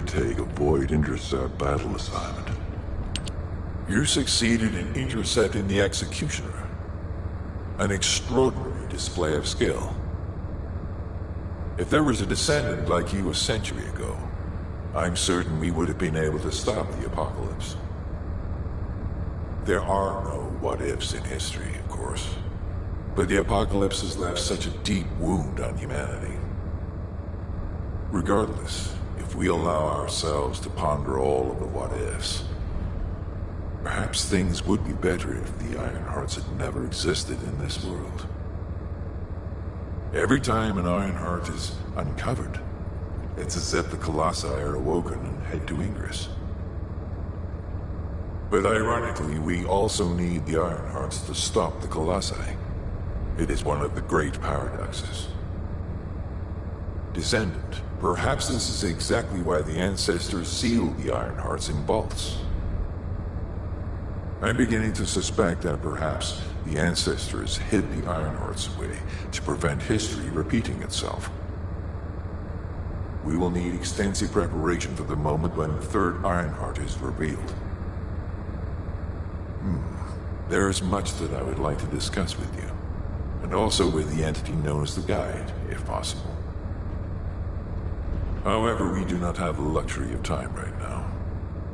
undertake a void intercept battle assignment. You succeeded in intercepting the Executioner. An extraordinary display of skill. If there was a Descendant like you a century ago, I'm certain we would have been able to stop the apocalypse. There are no what-ifs in history, of course. But the apocalypse has left such a deep wound on humanity. Regardless, if we allow ourselves to ponder all of the what-ifs, perhaps things would be better if the Ironhearts had never existed in this world. Every time an Ironheart is uncovered, it's as if the Colossi are awoken and head to Ingress. But ironically, we also need the Ironhearts to stop the Colossi. It is one of the great paradoxes. Descendant, perhaps this is exactly why the ancestors sealed the Ironhearts in vaults. I'm beginning to suspect that perhaps the ancestors hid the Ironhearts away to prevent history repeating itself. We will need extensive preparation for the moment when the third Ironheart is revealed. There is much that I would like to discuss with you, and also with the entity known as the Guide, if possible. However, we do not have the luxury of time right now.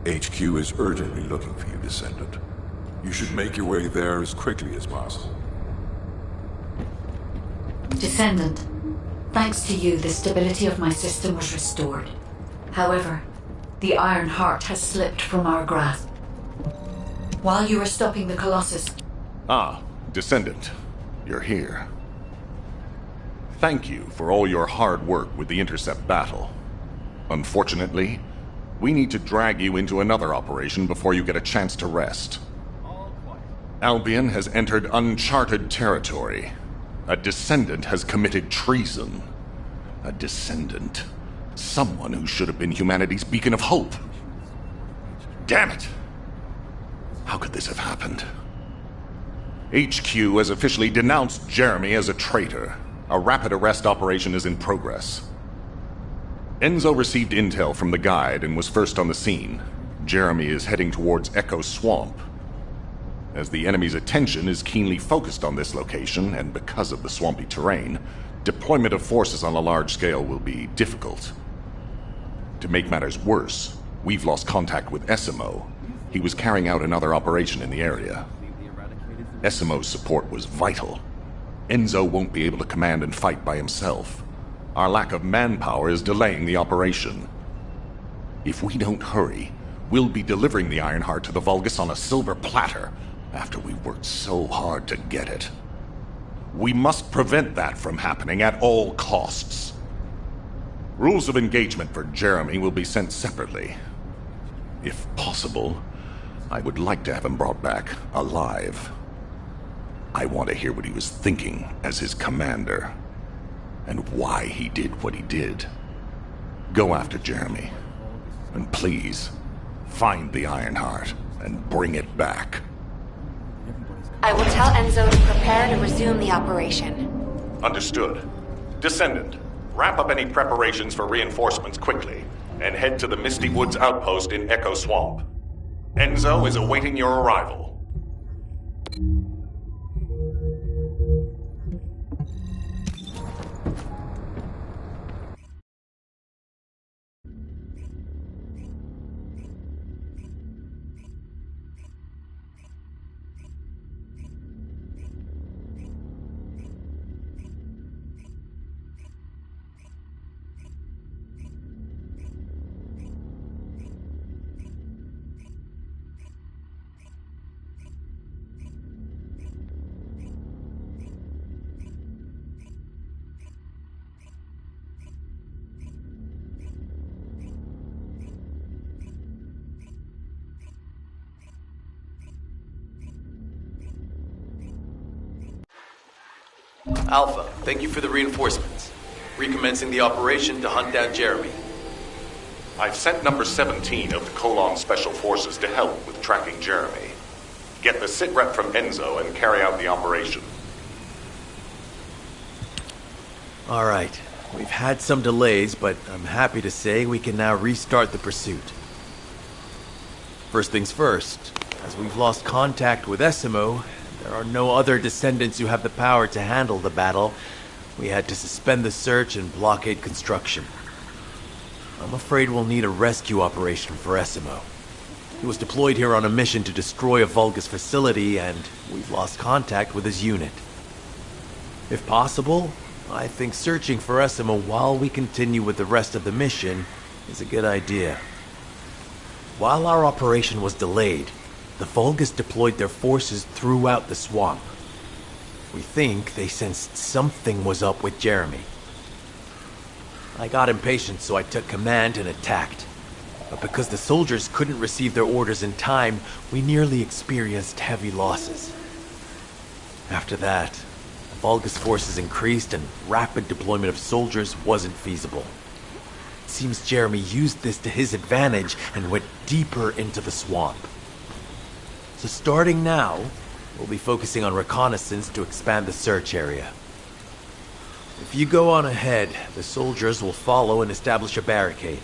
HQ is urgently looking for you, Descendant. You should make your way there as quickly as possible. Descendant, thanks to you, the stability of my system was restored. However, the Iron Heart has slipped from our grasp. While you were stopping the Colossus... Ah, Descendant. You're here. Thank you for all your hard work with the intercept battle. Unfortunately, we need to drag you into another operation before you get a chance to rest. Albion has entered uncharted territory. A Descendant has committed treason. A Descendant. Someone who should have been humanity's beacon of hope. Damn it! How could this have happened? HQ has officially denounced Jeremy as a traitor. A rapid arrest operation is in progress. Enzo received intel from the Guide and was first on the scene. Jeremy is heading towards Echo Swamp. As the enemy's attention is keenly focused on this location, and because of the swampy terrain, deployment of forces on a large scale will be difficult. To make matters worse, we've lost contact with Essimo. He was carrying out another operation in the area. Essimo's support was vital. Enzo won't be able to command and fight by himself. Our lack of manpower is delaying the operation. If we don't hurry, we'll be delivering the Ironheart to the Vulgus on a silver platter, after we worked so hard to get it. We must prevent that from happening at all costs. Rules of engagement for Jeremy will be sent separately. If possible, I would like to have him brought back alive. I want to hear what he was thinking as his commander, and why he did what he did. Go after Jeremy, and please, find the Ironheart and bring it back. I will tell Enzo to prepare to resume the operation. Understood. Descendant, wrap up any preparations for reinforcements quickly, and head to the Misty Woods outpost in Echo Swamp. Enzo is awaiting your arrival. Alpha, thank you for the reinforcements. Recommencing the operation to hunt down Jeremy. I've sent number 17 of the Colon Special Forces to help with tracking Jeremy. Get the sitrep from Enzo and carry out the operation. All right. We've had some delays, but I'm happy to say we can now restart the pursuit. First things first, as we've lost contact with Essimo, there are no other descendants who have the power to handle the battle. We had to suspend the search and blockade construction. I'm afraid we'll need a rescue operation for Essimo. He was deployed here on a mission to destroy a Vulgus facility, and we've lost contact with his unit. If possible, I think searching for Essimo while we continue with the rest of the mission is a good idea. While our operation was delayed, the Vulgus deployed their forces throughout the swamp. We think they sensed something was up with Jeremy. I got impatient, so I took command and attacked. But because the soldiers couldn't receive their orders in time, we nearly experienced heavy losses. After that, the Vulgus forces increased and rapid deployment of soldiers wasn't feasible. It seems Jeremy used this to his advantage and went deeper into the swamp. So starting now, we'll be focusing on reconnaissance to expand the search area. If you go on ahead, the soldiers will follow and establish a barricade.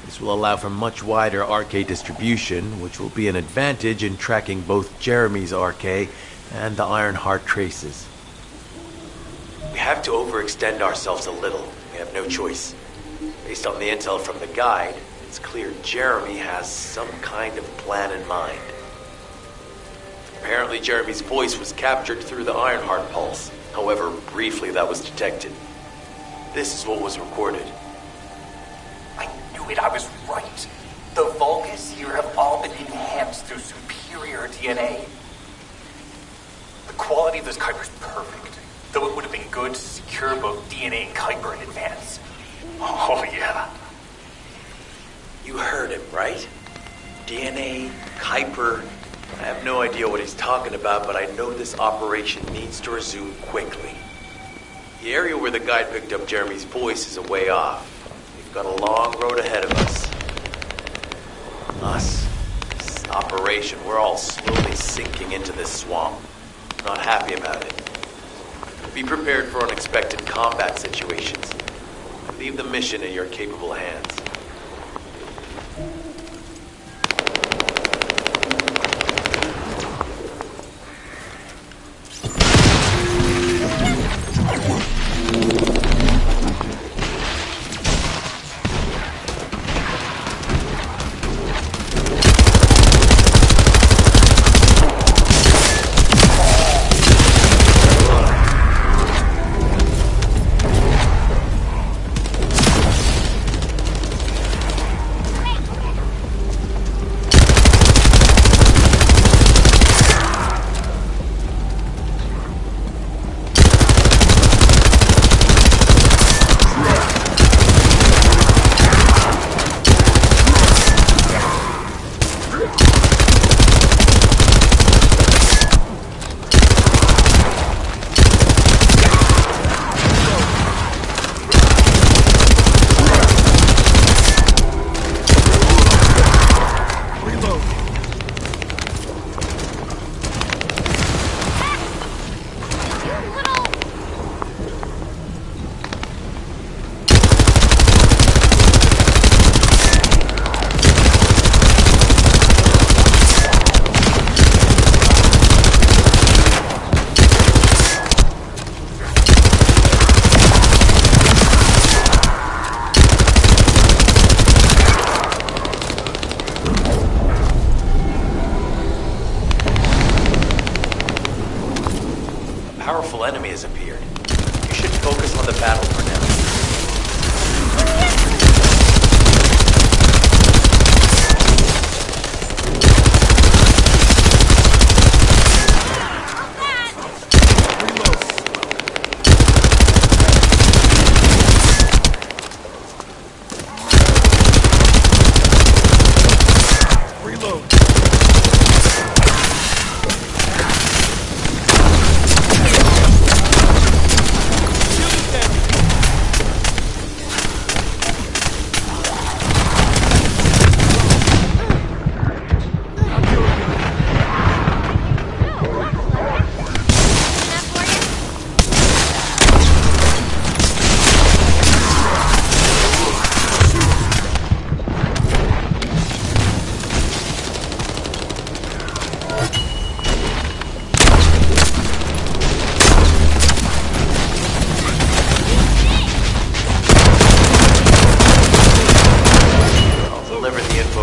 This will allow for much wider RK distribution, which will be an advantage in tracking both Jeremy's RK and the Ironheart traces. We have to overextend ourselves a little. We have no choice. Based on the intel from the guide, it's clear Jeremy has some kind of plan in mind. Apparently Jeremy's voice was captured through the Ironheart pulse. However, briefly that was detected. This is what was recorded. I knew it, I was right. The Vulgus here have all been enhanced through superior DNA. The quality of this Kuiper's perfect, though it would have been good to secure both DNA and Kuiper in advance. Oh yeah. You heard him, right? DNA, Kuiper. I have no idea what he's talking about, but I know this operation needs to resume quickly. The area where the guide picked up Jeremy's voice is a way off. We've got a long road ahead of us. This operation, we're all slowly sinking into this swamp. Not happy about it. Be prepared for unexpected combat situations. Leave the mission in your capable hands.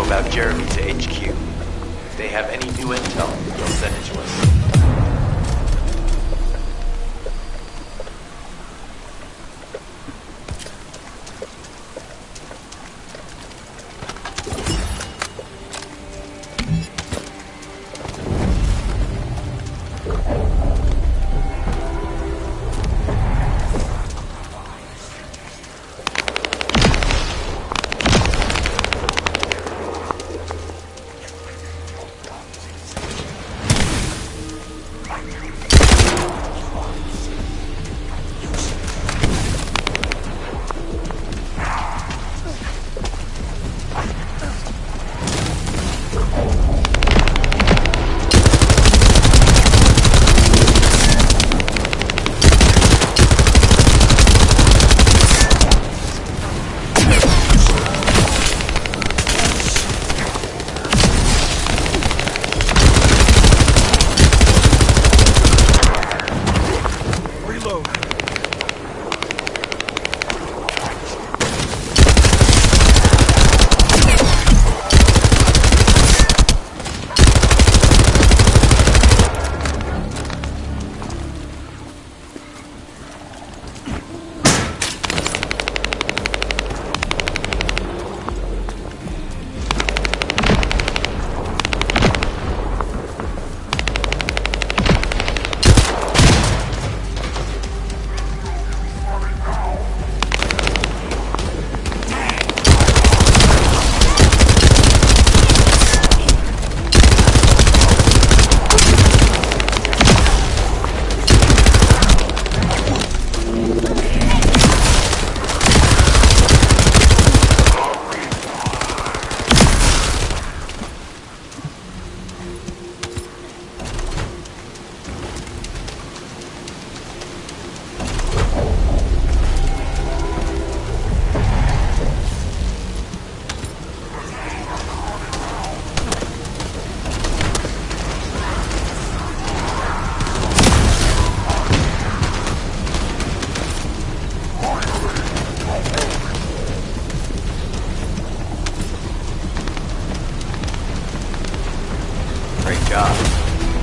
about Jeremy to HQ. If they have any new intel, they'll send it to us.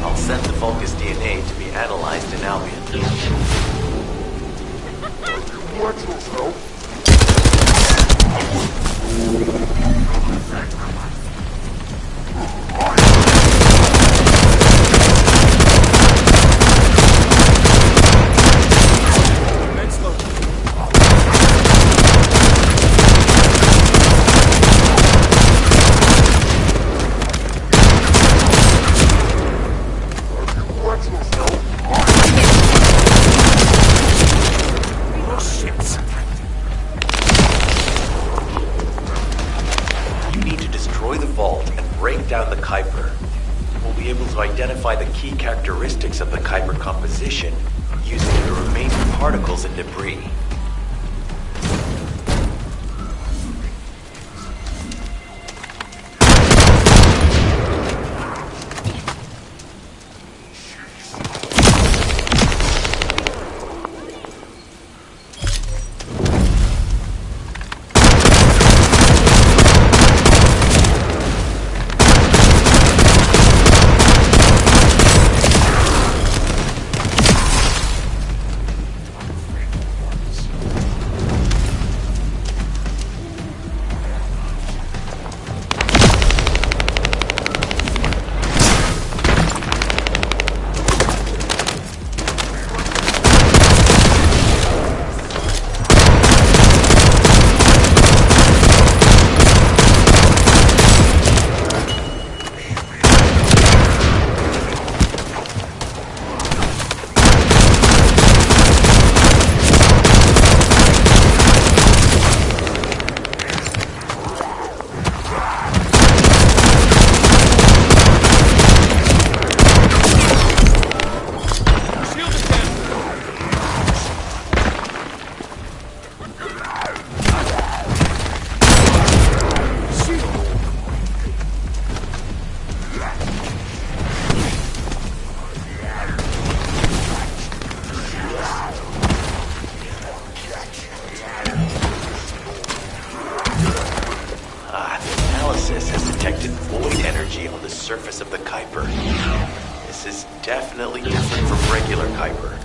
I'll send the Vulcus DNA to be analyzed in Albion. Identify the key characteristics of the Kuiper composition using the remaining particles and debris. analysis has detected void energy on the surface of the Kuiper. This is definitely different from regular Kuiper.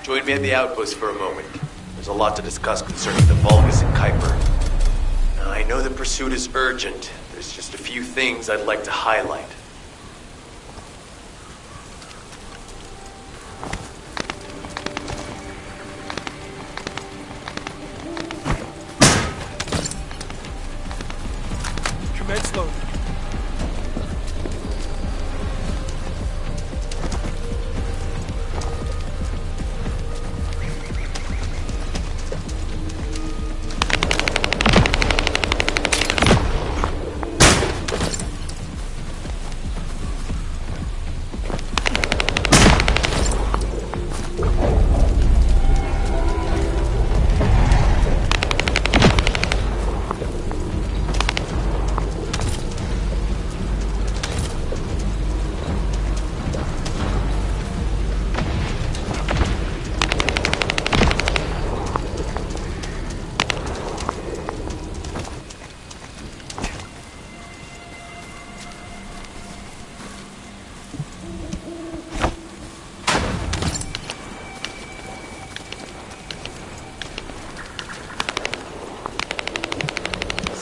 Join me at the outpost for a moment. There's a lot to discuss concerning the Vulgus and Kuiper. Now, I know the pursuit is urgent. There's just a few things I'd like to highlight. Commence loading.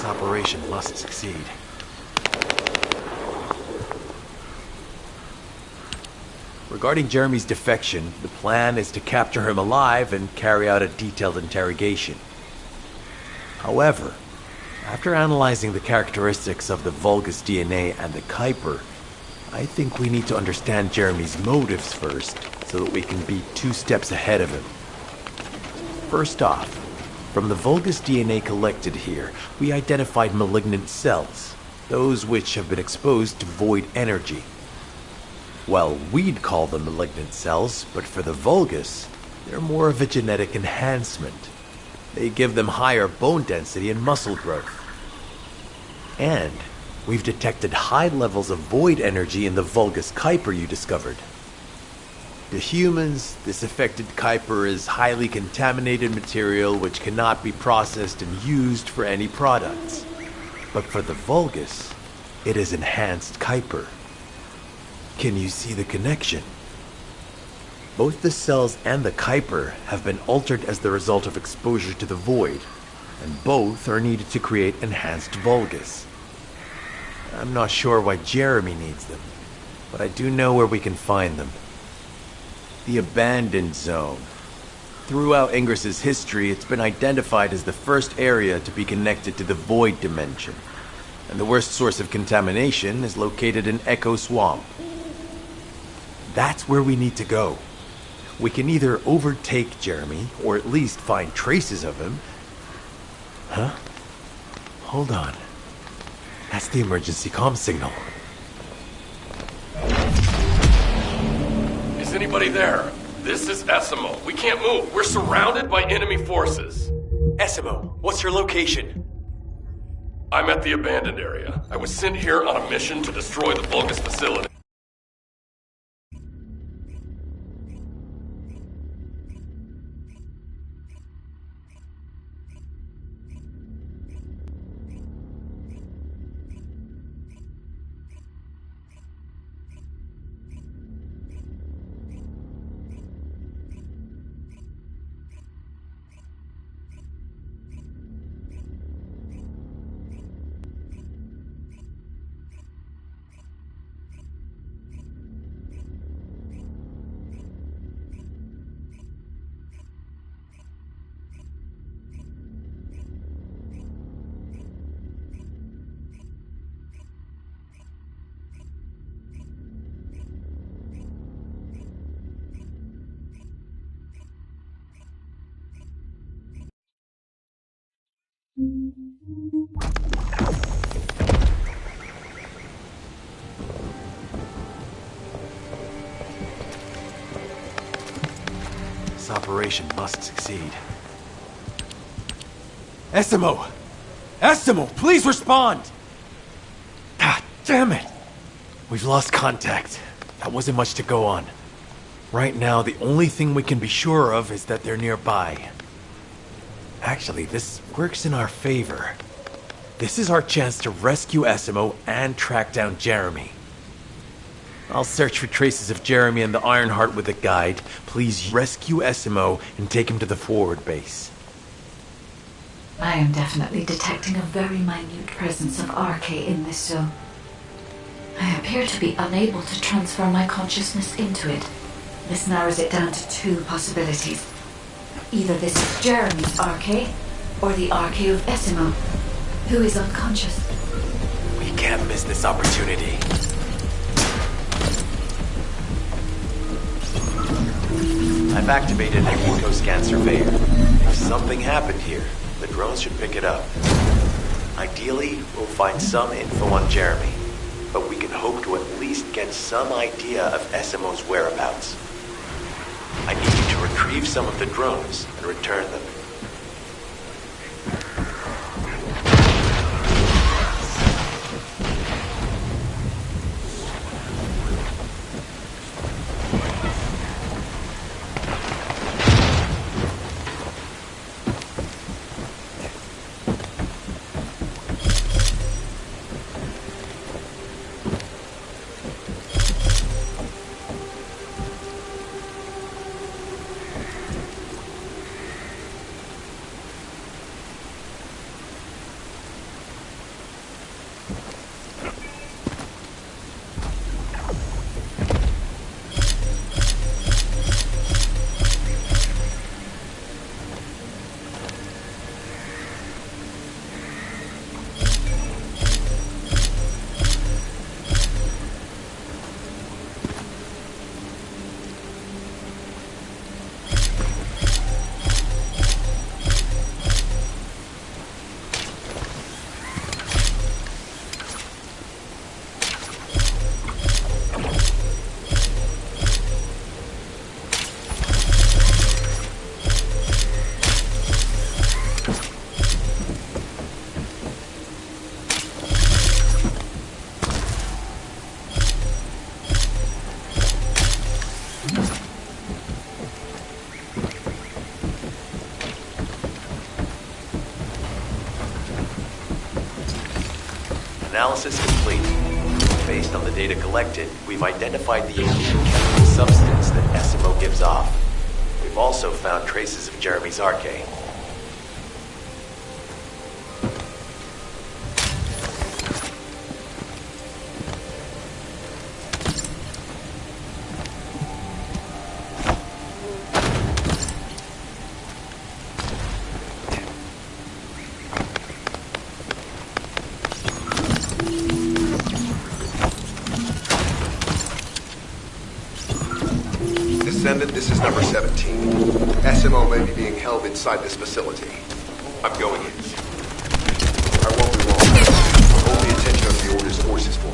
Operation must succeed. Regarding Jeremy's defection, the plan is to capture him alive and carry out a detailed interrogation. However, after analyzing the characteristics of the Vulgus DNA and the Kuiper, I think we need to understand Jeremy's motives first, so that we can be 2 steps ahead of him. First off, from the Vulgus DNA collected here, we identified malignant cells, those which have been exposed to void energy. Well, we'd call them malignant cells, but for the Vulgus, they're more of a genetic enhancement. They give them higher bone density and muscle growth. And we've detected high levels of void energy in the Vulgus Kuiper you discovered. To humans, this affected Kuiper is highly contaminated material which cannot be processed and used for any products. But for the Vulgus, it is enhanced Kuiper. Can you see the connection? Both the cells and the Kuiper have been altered as the result of exposure to the void, and both are needed to create enhanced Vulgus. I'm not sure why Jeremy needs them, but I do know where we can find them. The Abandoned Zone. Throughout Ingris's history, it's been identified as the first area to be connected to the Void Dimension, and the worst source of contamination is located in Echo Swamp. That's where we need to go. We can either overtake Jeremy, or at least find traces of him. Huh? Hold on. That's the emergency comm signal. Is anybody there? This is Essimo. We can't move. We're surrounded by enemy forces. Essimo, what's your location? I'm at the abandoned area. I was sent here on a mission to destroy the Vulgus facility. This operation must succeed. Essimo! Essimo, please respond! God damn it! We've lost contact. That wasn't much to go on. Right now, the only thing we can be sure of is that they're nearby. Actually, this works in our favor. This is our chance to rescue Esimo and track down Jeremy. I'll search for traces of Jeremy and the Ironheart with a guide. Please rescue Esimo and take him to the forward base. I am definitely detecting a very minute presence of RK in this zone. I appear to be unable to transfer my consciousness into it. This narrows it down to two possibilities. Either this is Jeremy's RK, or the RK of Esimo, who is unconscious. We can't miss this opportunity. I've activated an eco-scan surveyor. If something happened here, the drones should pick it up. Ideally, we'll find some info on Jeremy, but we can hope to at least get some idea of Esimo's whereabouts. I need you to retrieve some of the drones and return them. Analysis complete. Based on the data collected, we've identified the acute chemical substance that Esimo gives off. We've also found traces of Jeremy's RK. Descendant, this is number 17. Esimo may be being held inside this facility. I'm going in. I won't be long. Hold the attention of the Order's forces for me.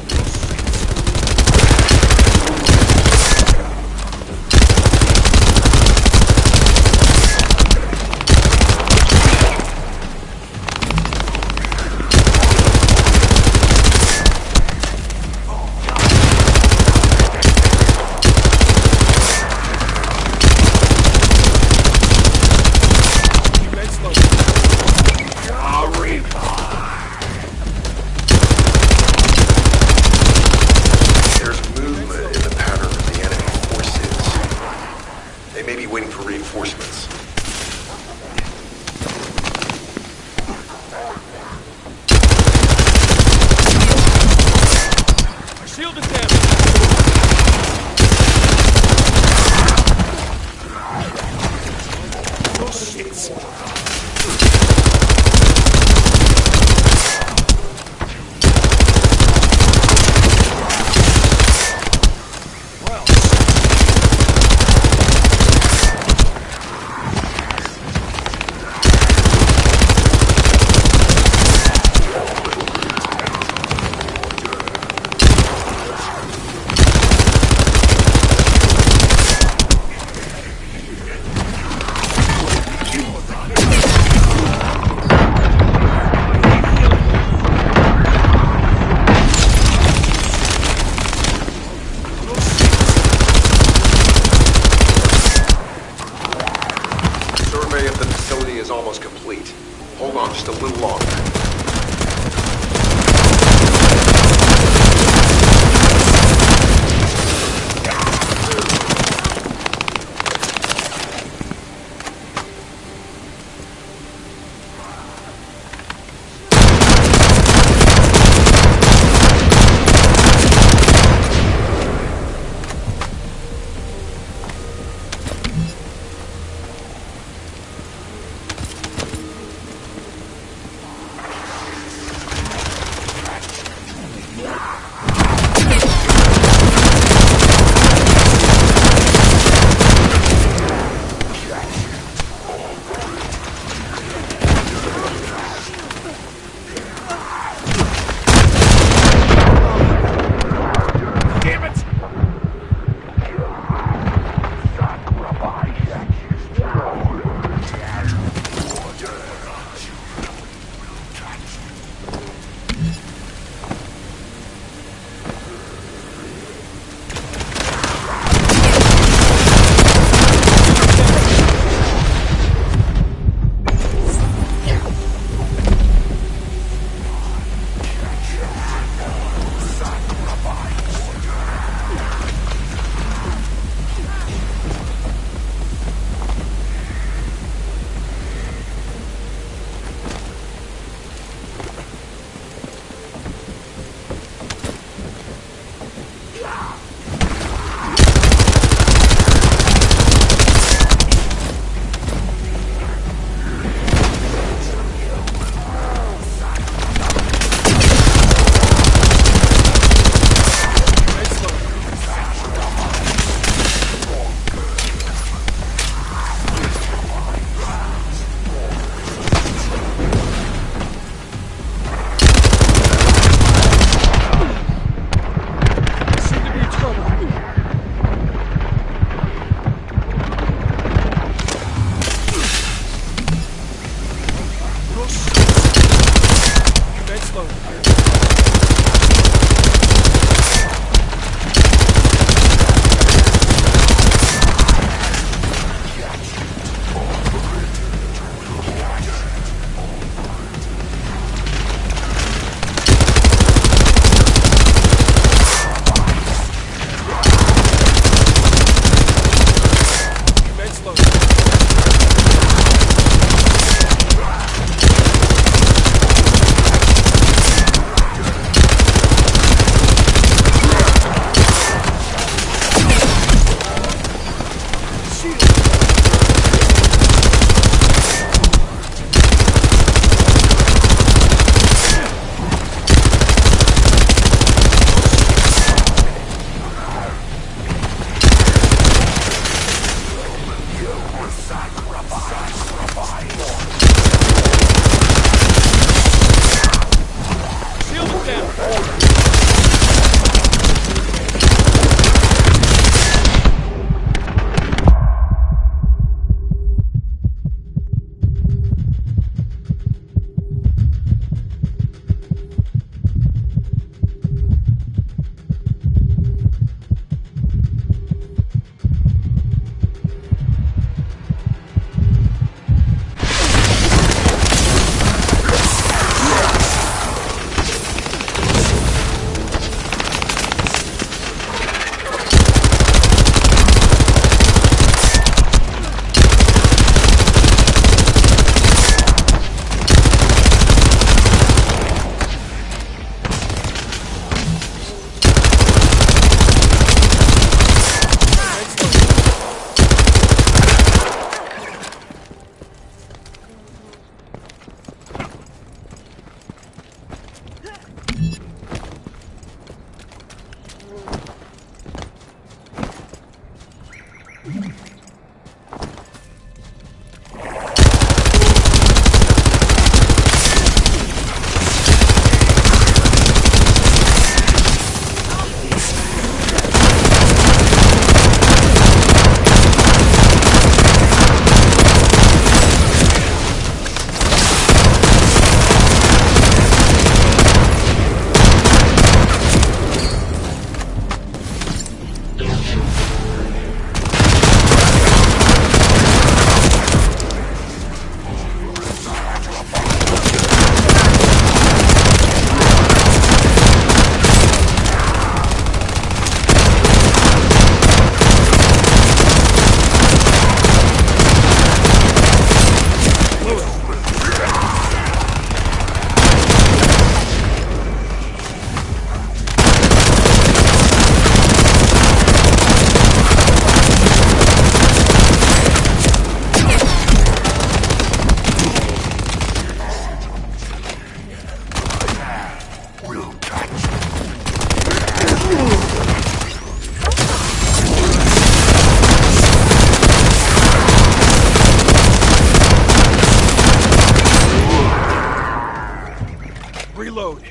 Reload.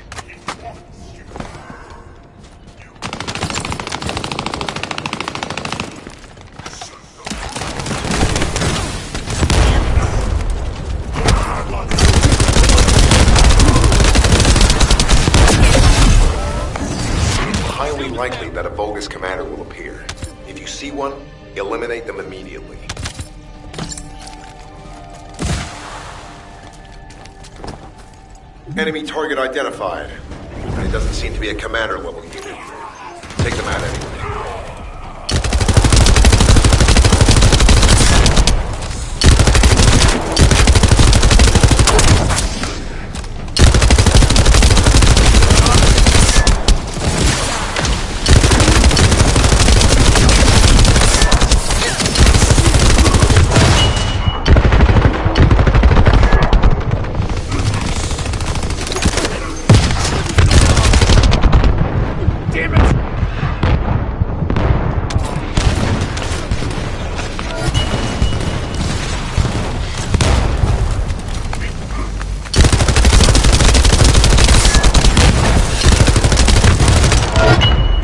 Highly likely that a Vulgus commander will appear. If you see one, eliminate them immediately. Enemy target identified. It doesn't seem to be a commander level unit. Take them out anyway.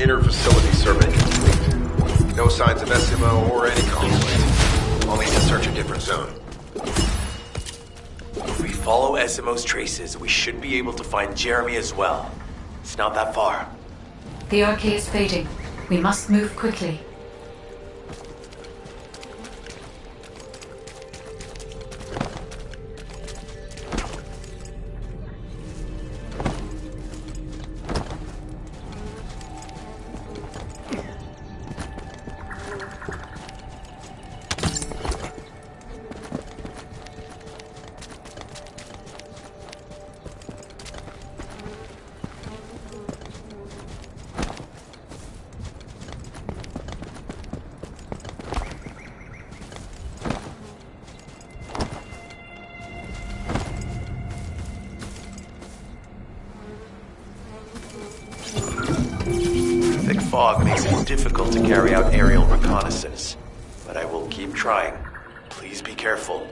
Inter-facility survey complete. No signs of SMO or any conflict. I'll need to search a different zone. If we follow SMO's traces, we should be able to find Jeremy as well. It's not that far. The arcade is fading. We must move quickly. Thick fog makes it difficult to carry out aerial reconnaissance, but I will keep trying. Please be careful.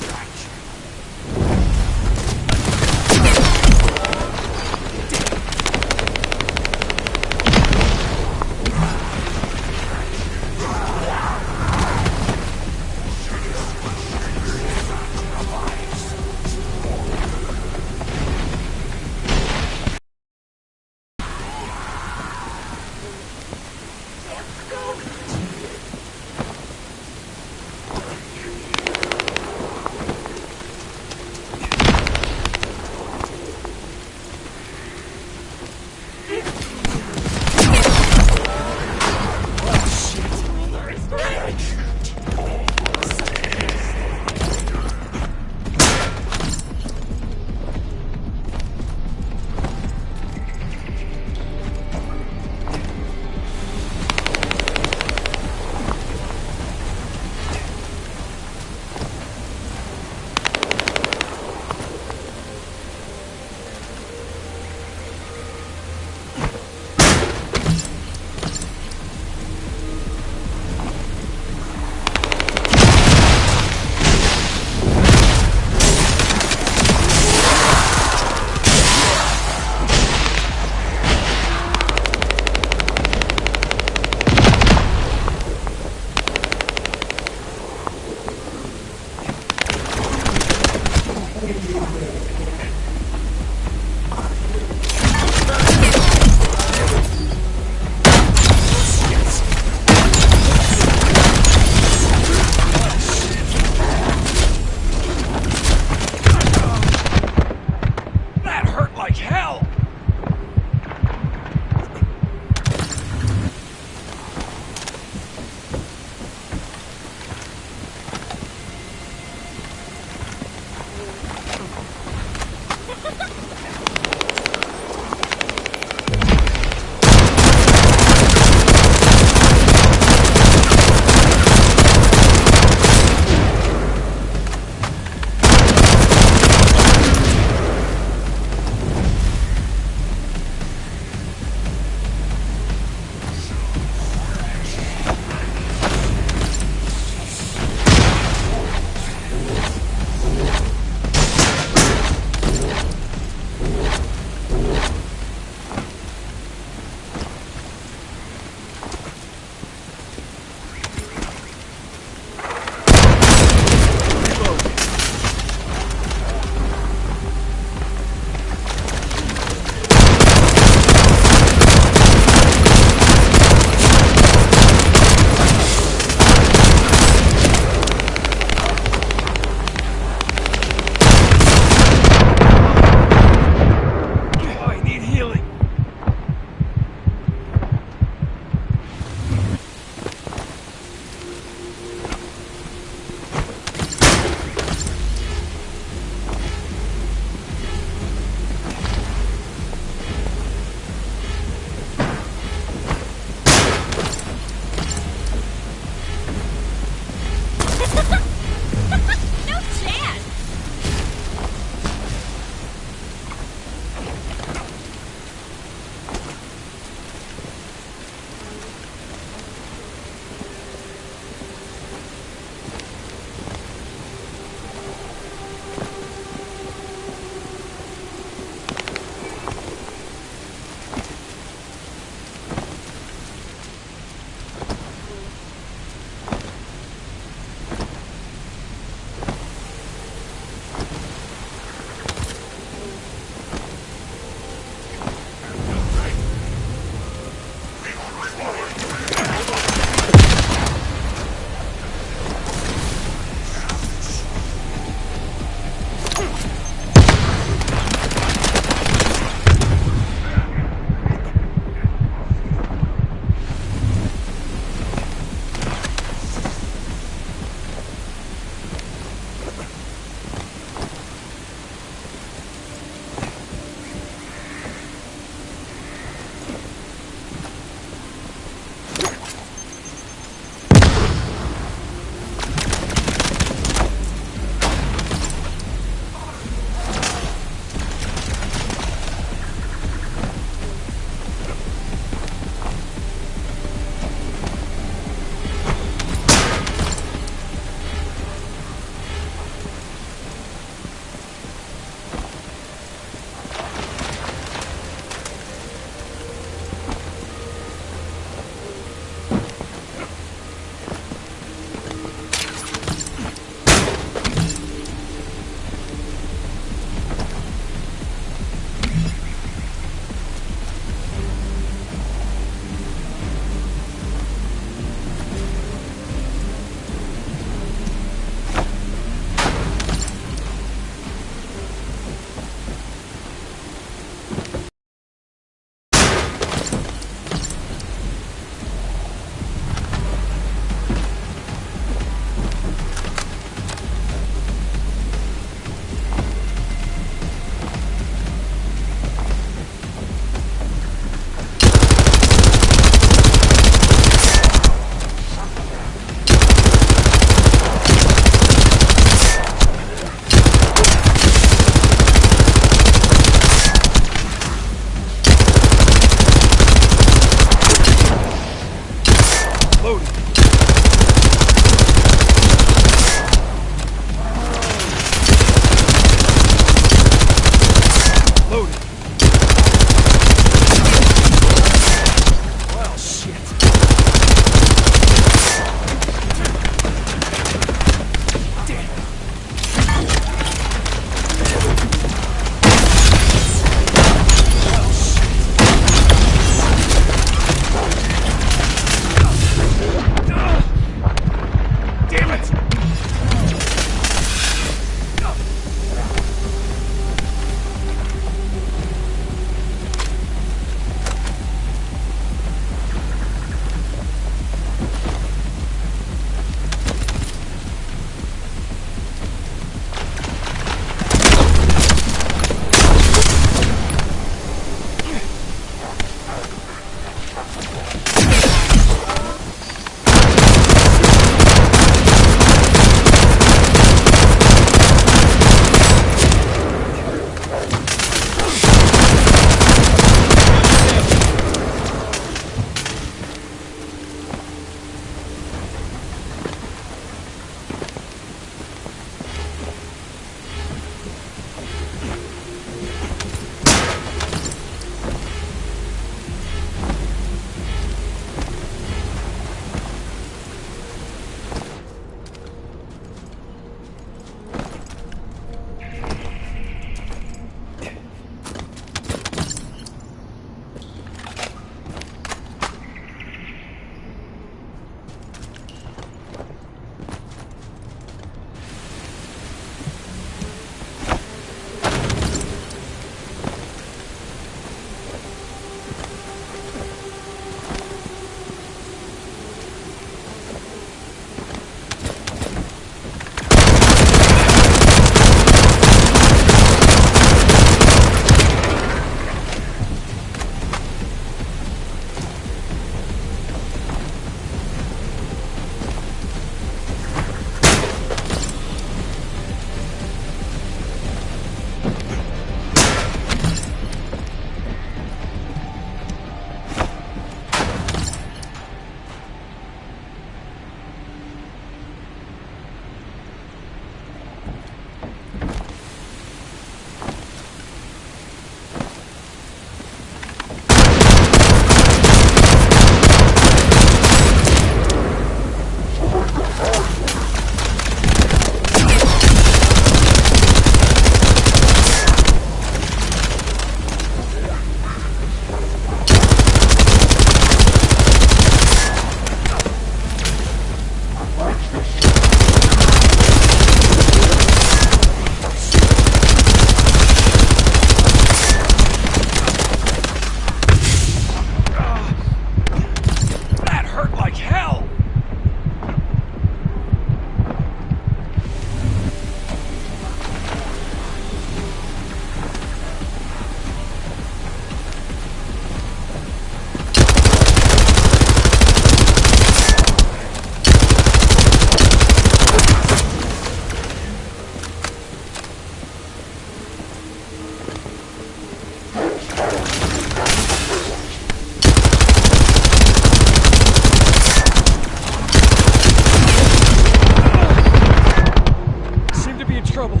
trouble.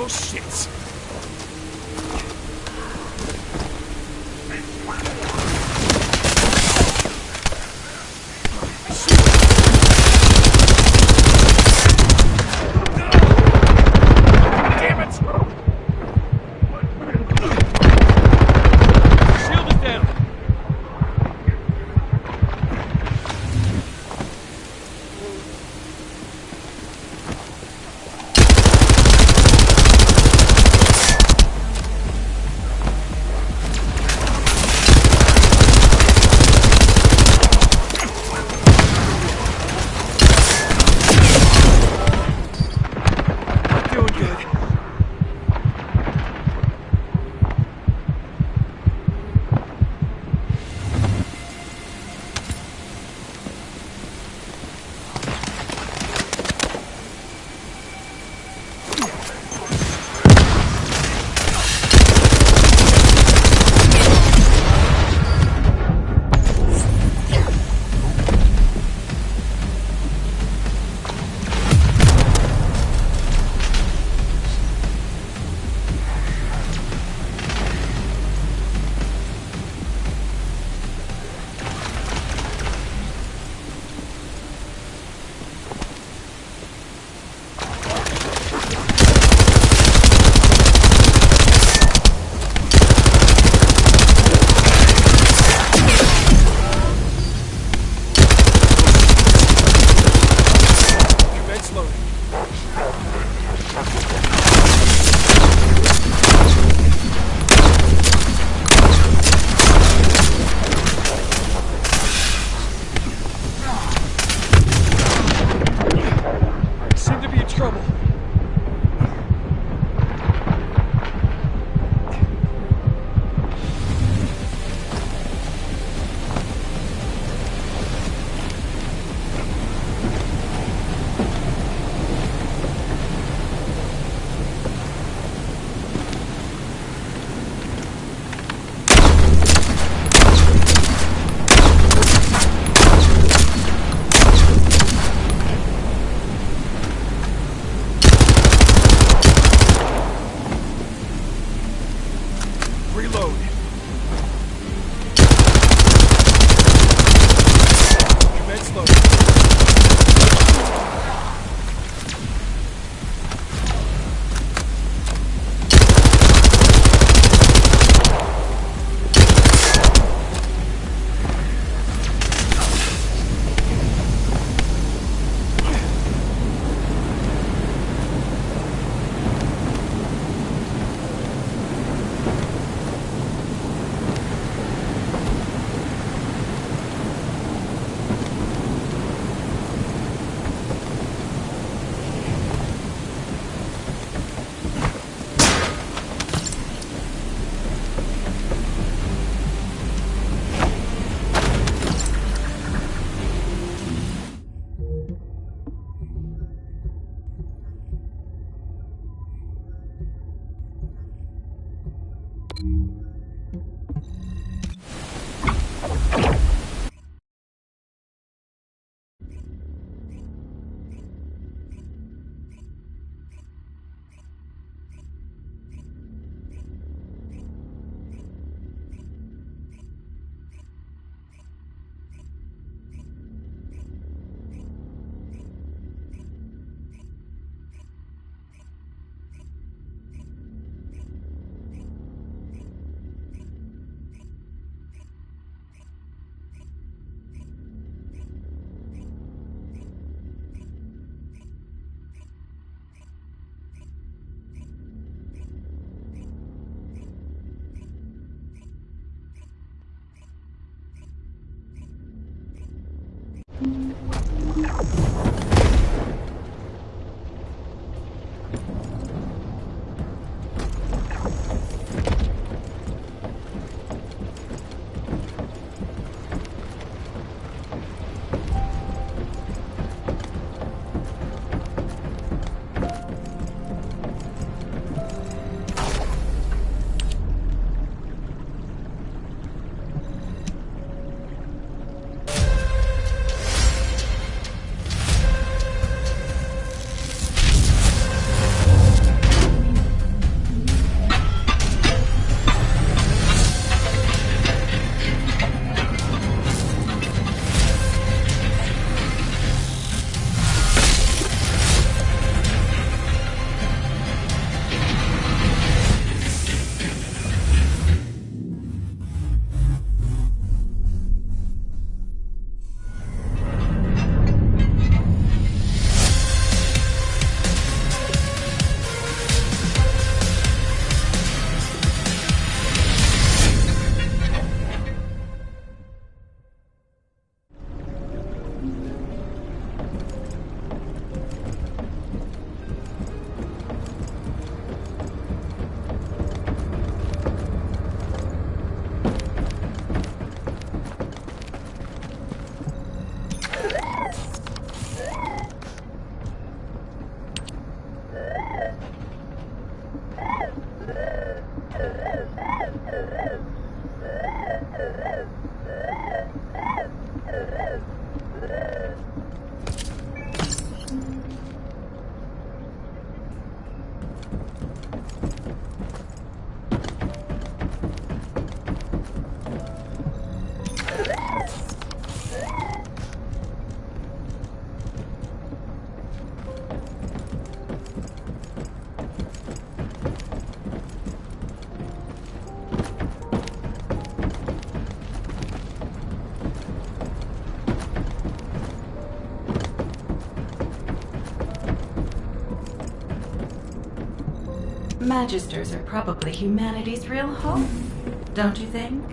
little shits. Magisters are probably humanity's real hope, don't you think?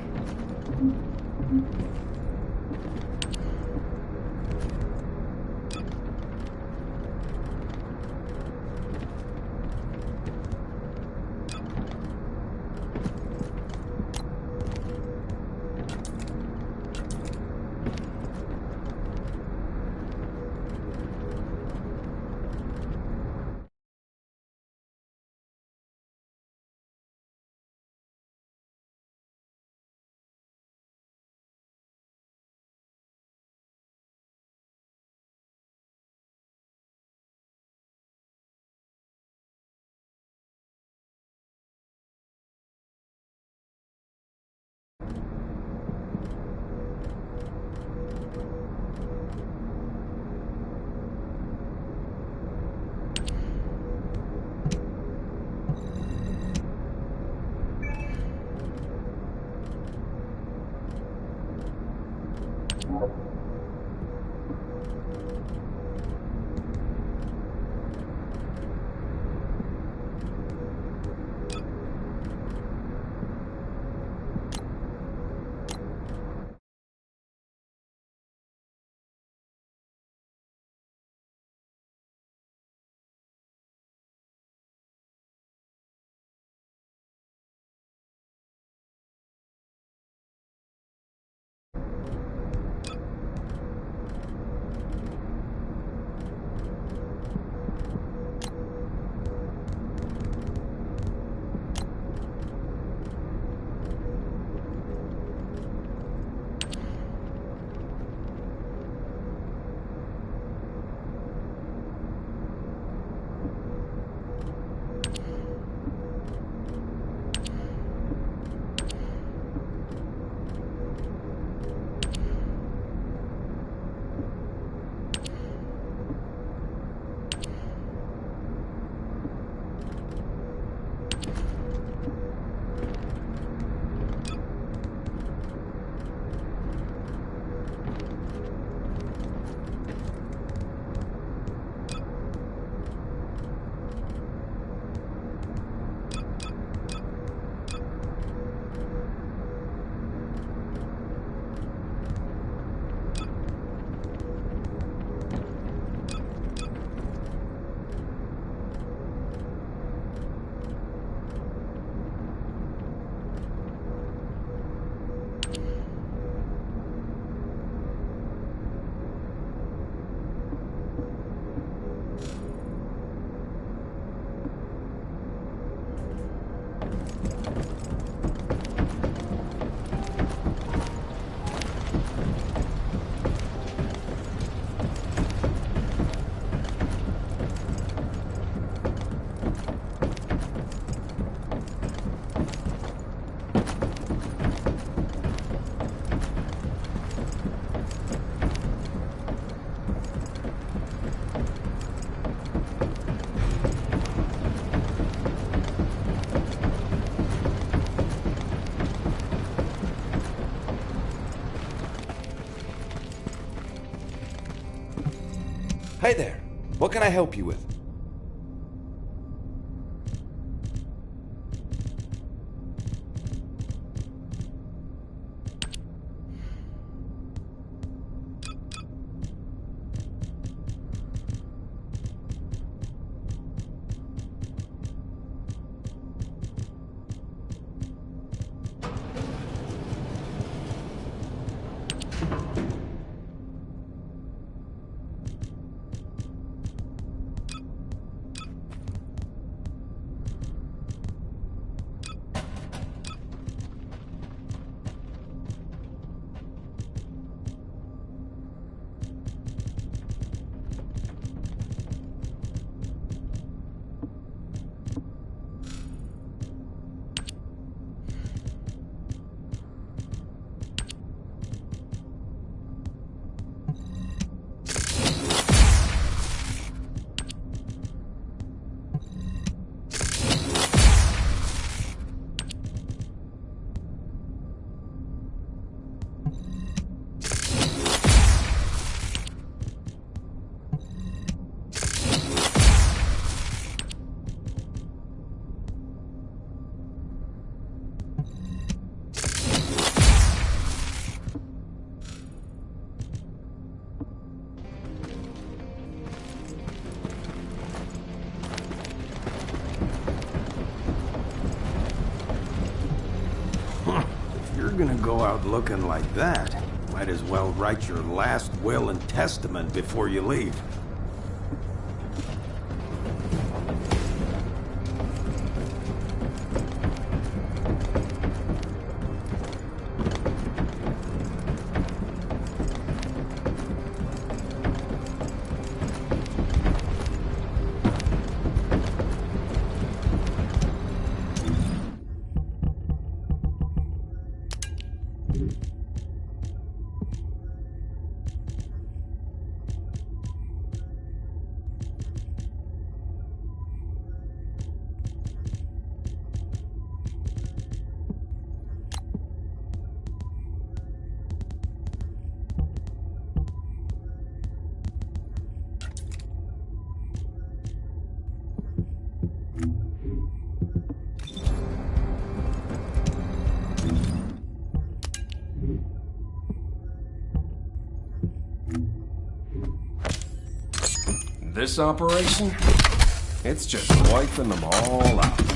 Hey there, what can I help you with? you're gonna go out looking like that, might as well write your last will and testament before you leave. This operation? It's just wiping them all out.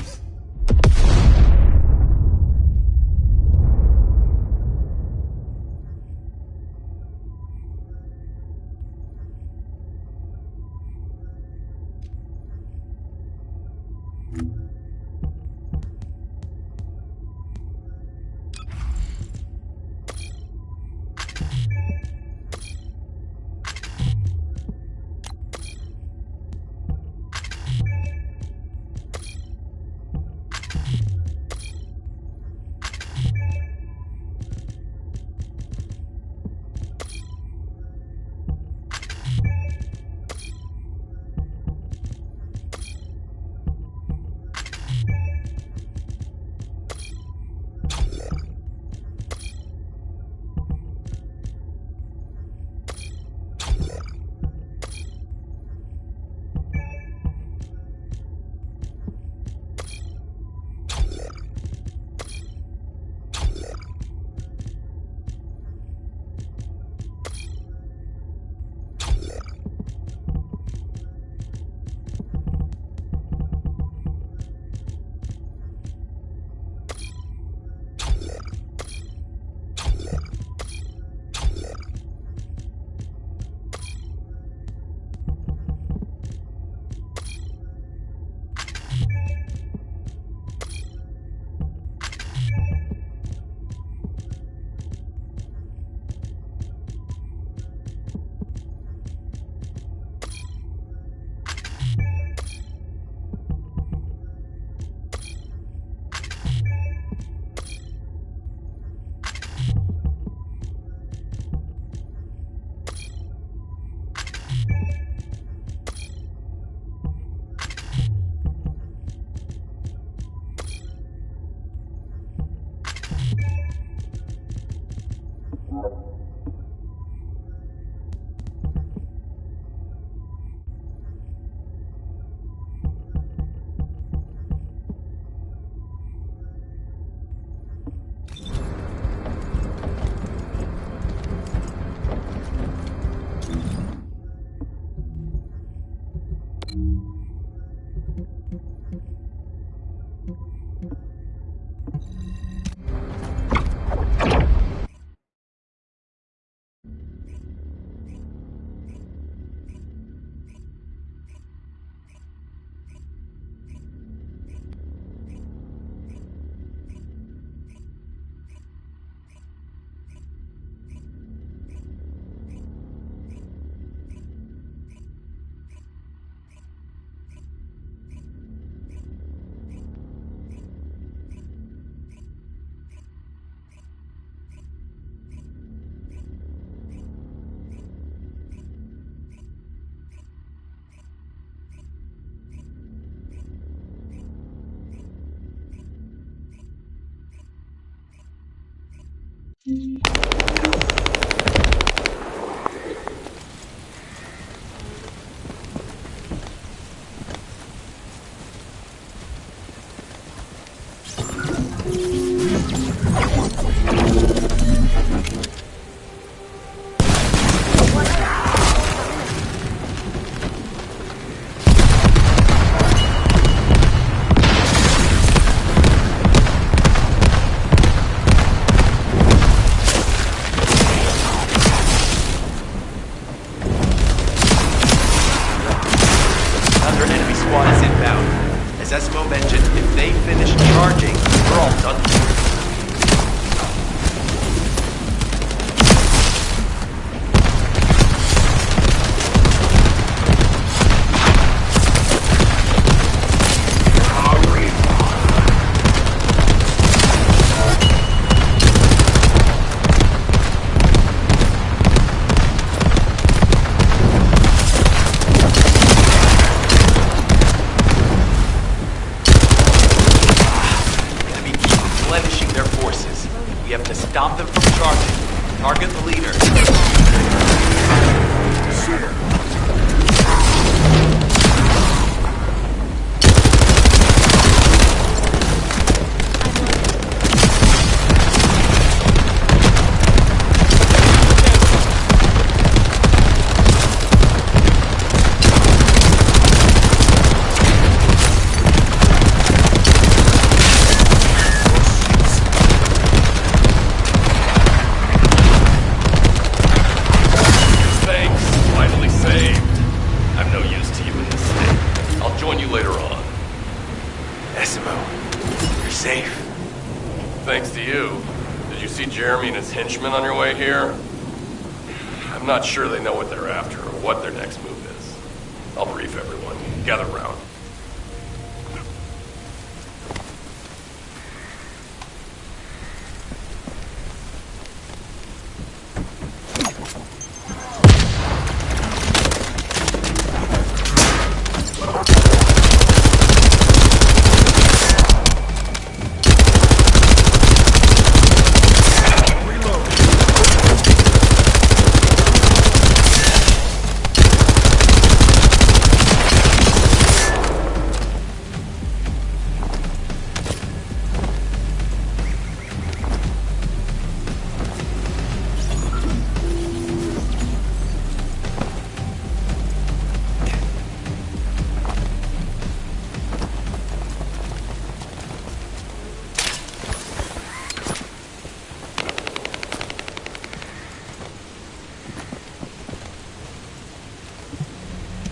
As Esmo mentioned, if they finish charging, we're all done. Stop them from charging. Target the leader. Henchmen on your way here? I'm not sure they know what they're after or what their next move is. I'll brief everyone. Gather round.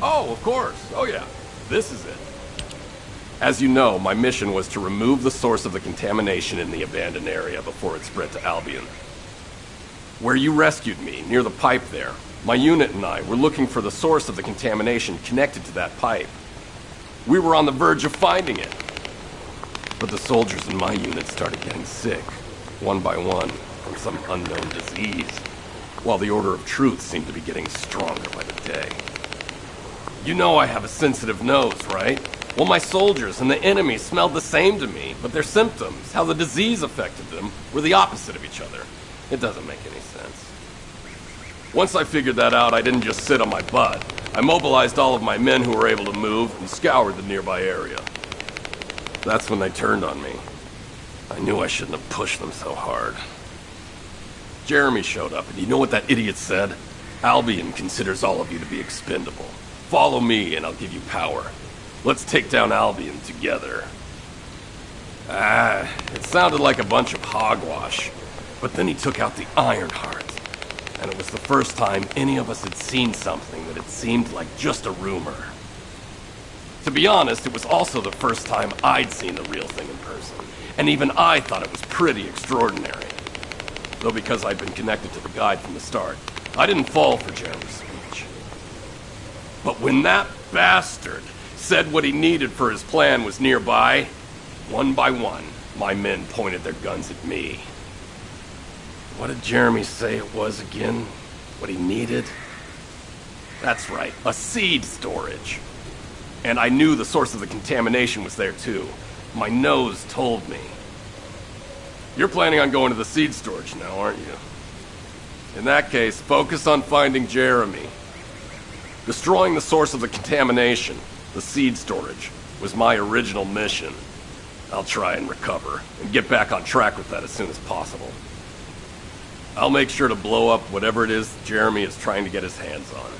Oh, of course. Oh, yeah. This is it. As you know, my mission was to remove the source of the contamination in the abandoned area before it spread to Albion. Where you rescued me, near the pipe there, my unit and I were looking for the source of the contamination connected to that pipe. We were on the verge of finding it. But the soldiers in my unit started getting sick, one by one, from some unknown disease, while the Order of Truth seemed to be getting stronger by the day. You know I have a sensitive nose, right? Well, my soldiers and the enemy smelled the same to me, but their symptoms, how the disease affected them, were the opposite of each other. It doesn't make any sense. Once I figured that out, I didn't just sit on my butt. I mobilized all of my men who were able to move and scoured the nearby area. That's when they turned on me. I knew I shouldn't have pushed them so hard. Jeremy showed up, and you know what that idiot said? Albion considers all of you to be expendable. Follow me and I'll give you power. Let's take down Albion together. It sounded like a bunch of hogwash. But then he took out the Ironheart. And it was the first time any of us had seen something that had seemed like just a rumor. To be honest, it was also the first time I'd seen the real thing in person. And even I thought it was pretty extraordinary. Though because I'd been connected to the guide from the start, I didn't fall for Jeremy's speech. But when that bastard said what he needed for his plan was nearby, one by one, my men pointed their guns at me. What did Jeremy say it was again? What he needed? That's right, a seed storage. And I knew the source of the contamination was there too. My nose told me. You're planning on going to the seed storage now, aren't you? In that case, focus on finding Jeremy. Destroying the source of the contamination, the seed storage, was my original mission. I'll try and recover, and get back on track with that as soon as possible. I'll make sure to blow up whatever it is Jeremy is trying to get his hands on.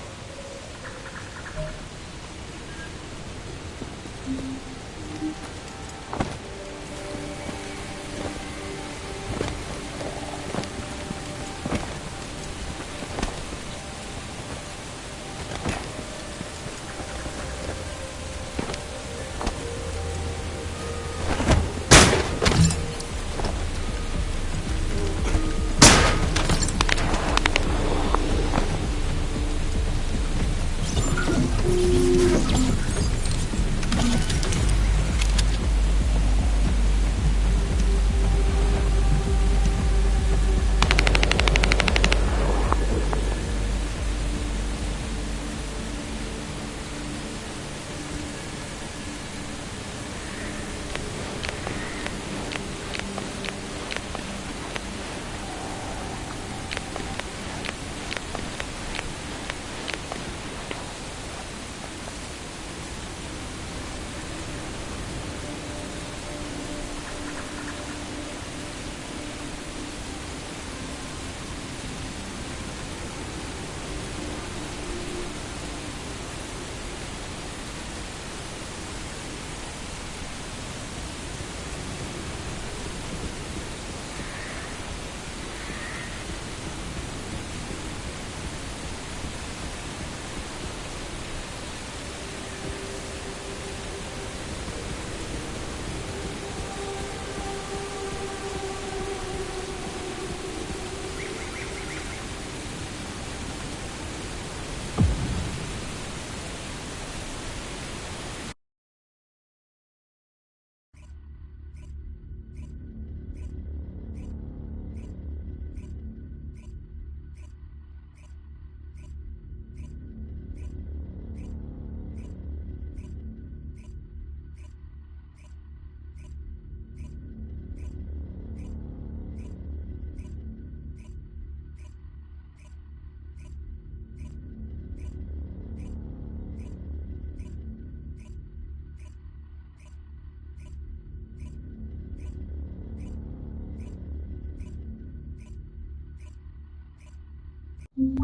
We've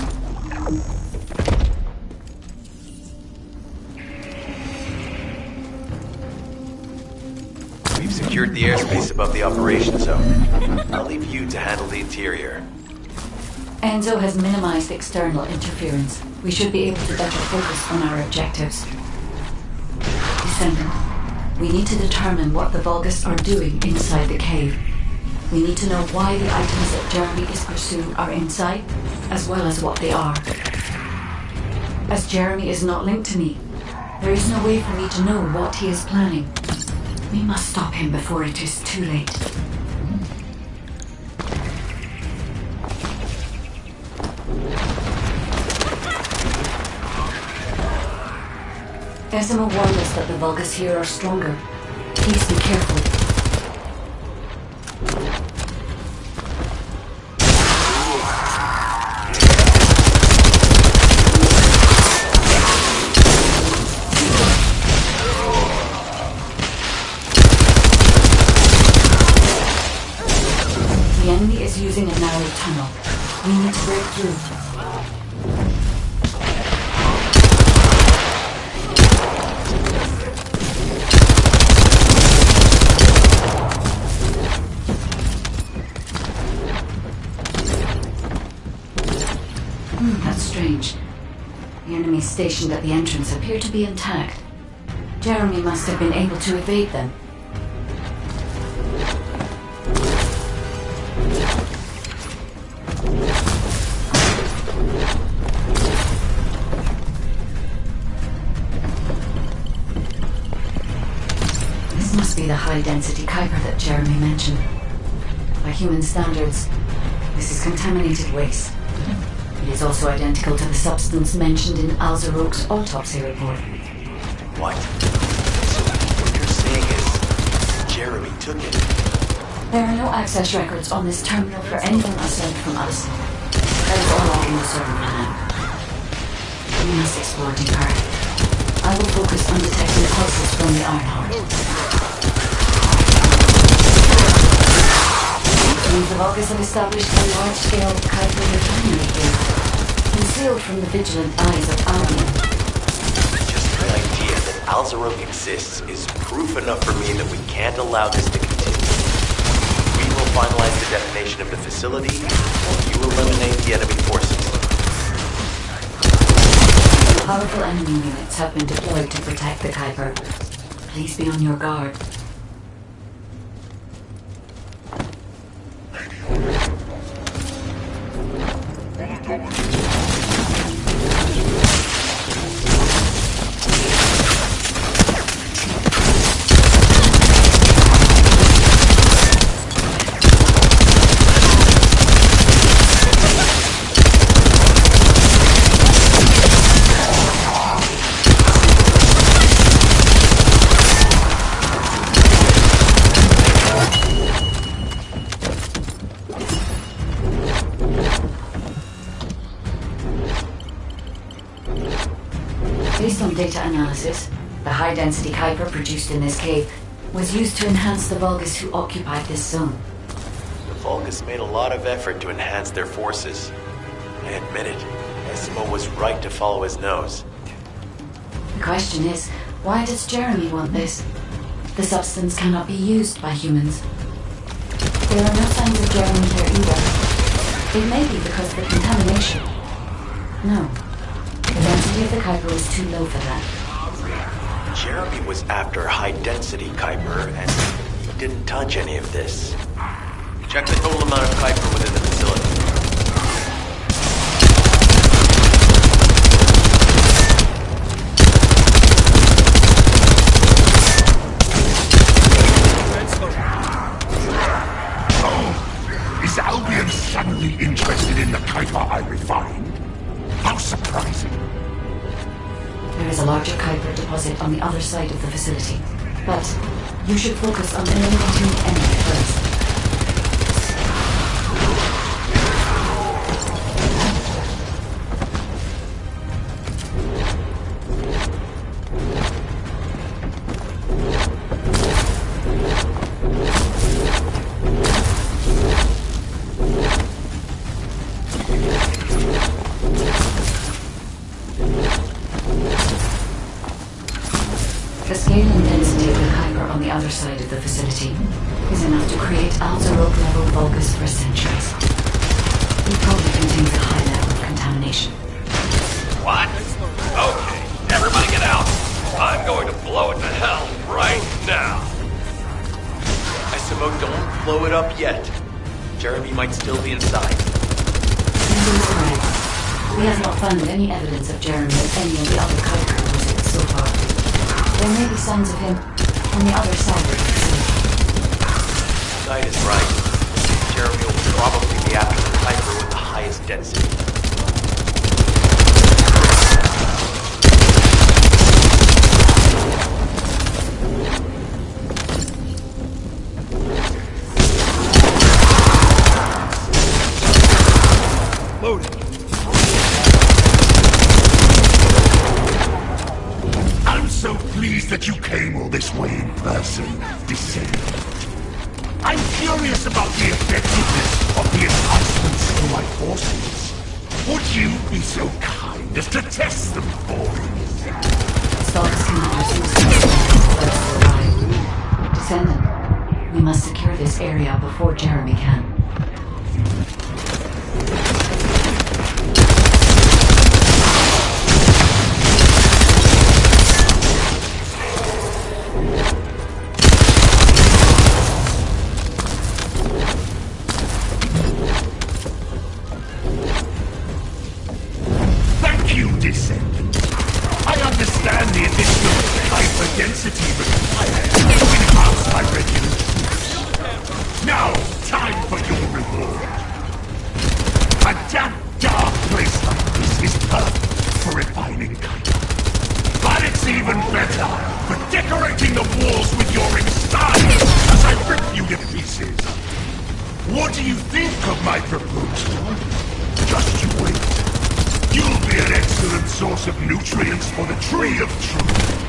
secured the airspace above the operation zone. I'll leave you to handle the interior. Enzo has minimized external interference. We should be able to better focus on our objectives. Descendant, we need to determine what the Vulgus are doing inside the cave. We need to know why the items that Jeremy is pursuing are inside, as well as what they are. As Jeremy is not linked to me, there is no way for me to know what he is planning. We must stop him before it is too late. Decima warned us that the Vulgus here are stronger. Please be careful. The enemy is using a narrow tunnel. We need to break through. That's strange. The enemies stationed at the entrance appear to be intact. Jeremy must have been able to evade them. This must be the high-density Kuiper that Jeremy mentioned. By human standards, this is contaminated waste. It is also identical to the substance mentioned in Alzarok's autopsy report. What? So what you're saying is Jeremy took it? There are no access records on this terminal for anyone aside from us. That is all I can discern for now. We must explore deeper. I will focus on detecting pulses from the Ironheart. The Vulgus have established a large-scale Kuiper refinery here, concealed from the vigilant eyes of Albion. Just the idea that Alzarok exists is proof enough for me that we can't allow this to continue. We will finalize the detonation of the facility, while you eliminate the enemy forces. Powerful enemy units have been deployed to protect the Kuiper. Please be on your guard. Based on data analysis, the high-density Kuiper produced in this cave was used to enhance the Vulgus who occupied this zone. The Vulgus made a lot of effort to enhance their forces. I admit it. Esmo was right to follow his nose. The question is, why does Jeremy want this? The substance cannot be used by humans. There are no signs of Jeremy here either. It may be because of the contamination. No. The density of the Kuiper was too low for that. Jeremy was after high-density Kuiper, and he didn't touch any of this. Check the total amount of Kuiper within the facility. Oh, is Albion suddenly interested in the Kuiper I refined? How surprising. There is a larger Kuiper deposit on the other side of the facility, but you should focus on eliminating the enemy first. side of the facility is enough to create Alzerogue-level vulgus for centuries. It probably contains a high level of contamination. What? Okay, everybody get out! I'm going to blow it to hell right now! SMO, don't blow it up yet. Jeremy might still be inside. Enzo is correct. We have not found any evidence of Jeremy at any of the other Kuiper visits so far. There may be signs of him on the other side of the facility. Guide is right. Jeremy will probably be after the Kuiper with the highest density. Loading. I'm so pleased that you came all this way in person, Descendant. I'm curious about the effectiveness of the enhancements to my forces. Would you be so kind as to test them for me? Stalks commanders use first arrive. Descendant, we must secure this area before Jeremy can. Descendant. I understand the additional hyperdensity required to enhance my regular troops. Now, time for your reward. A damp, dark place like this is perfect for refining Kuiper. But it's even better for decorating the walls with your insides as I rip you to pieces. What do you think of my proposal? Just you wait. You'll be an excellent source of nutrients for the Tree of Truth.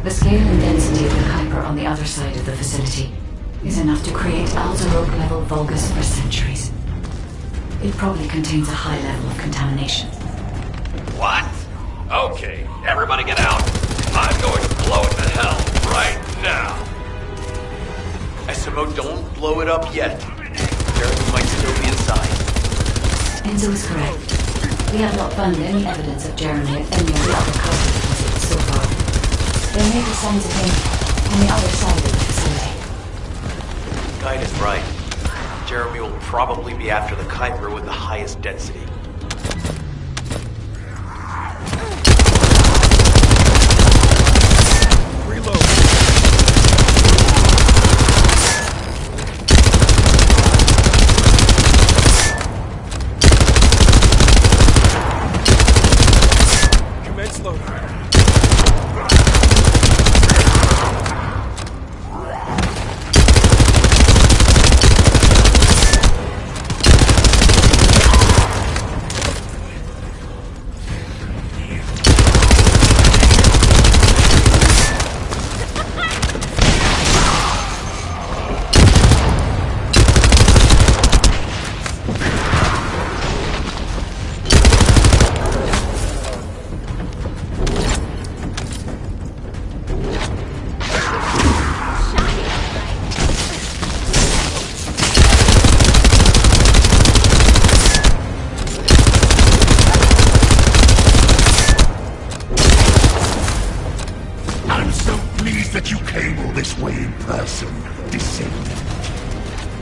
The scale and density of the Kuiper on the other side of the facility is enough to create Alzerogue-level vulgus for centuries. It probably contains a high level of contamination. What? Okay, everybody get out! I'm going to blow it to hell right now! SMO, don't blow it up yet. Jeremy might still be inside. Enzo is correct. We have not found any evidence of Jeremy at any of the other Kuiper visits so far. There may be signs of him on the other side of the facility. Guide is right. Jeremy will probably be after the Kuiper with the highest density. person, Descendant.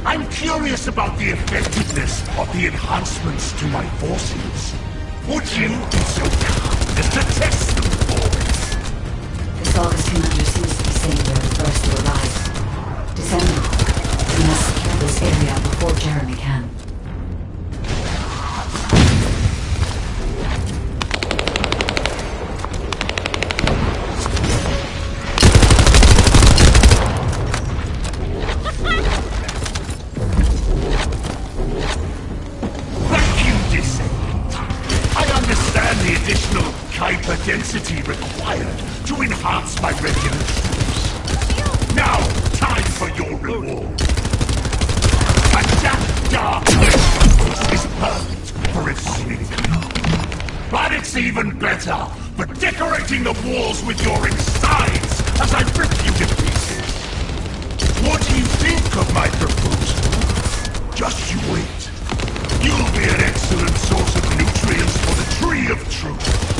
I'm curious about the effectiveness of the enhancements to my forces. Would you be so kind as to test them for us? The Vulgus commander seems to be saying they're the first to arrive. Descendant, we must secure this area before Jeremy can. Density required to enhance my regular troops. Now, time for your reward. And that dark place is perfect for its sake. But it's even better for decorating the walls with your insides as I rip you to pieces. What do you think of my proposal? Just you wait. You'll be an excellent source of nutrients for the Tree of Truth.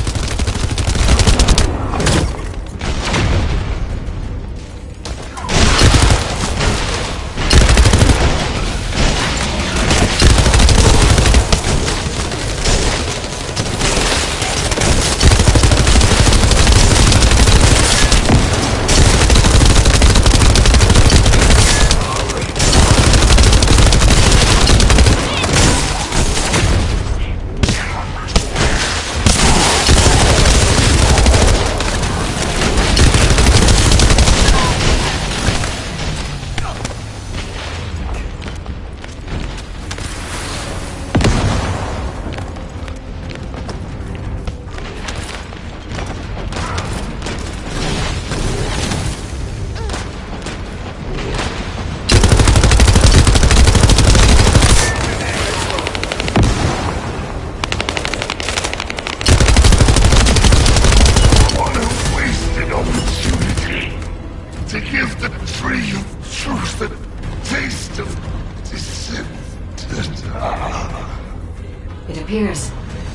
It appears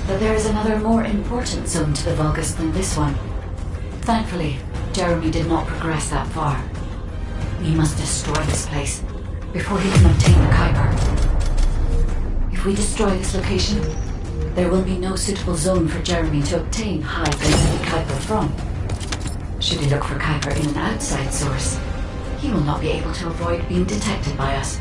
that there is another more important zone to the Vulgus than this one. Thankfully, Jeremy did not progress that far. We must destroy this place before he can obtain the Kuiper. If we destroy this location, there will be no suitable zone for Jeremy to obtain high-density Kuiper from. Should he look for Kuiper in an outside source, he will not be able to avoid being detected by us.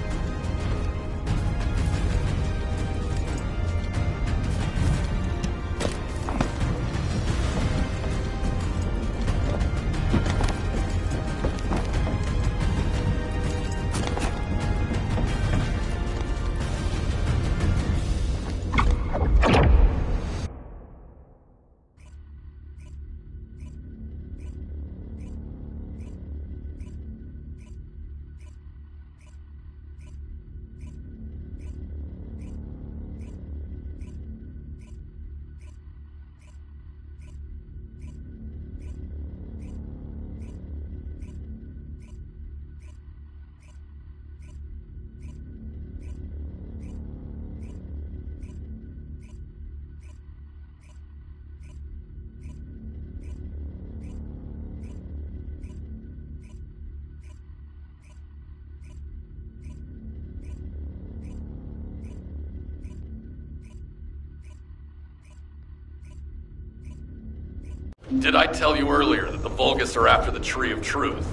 Did I tell you earlier that the Vulgus are after the Tree of Truth?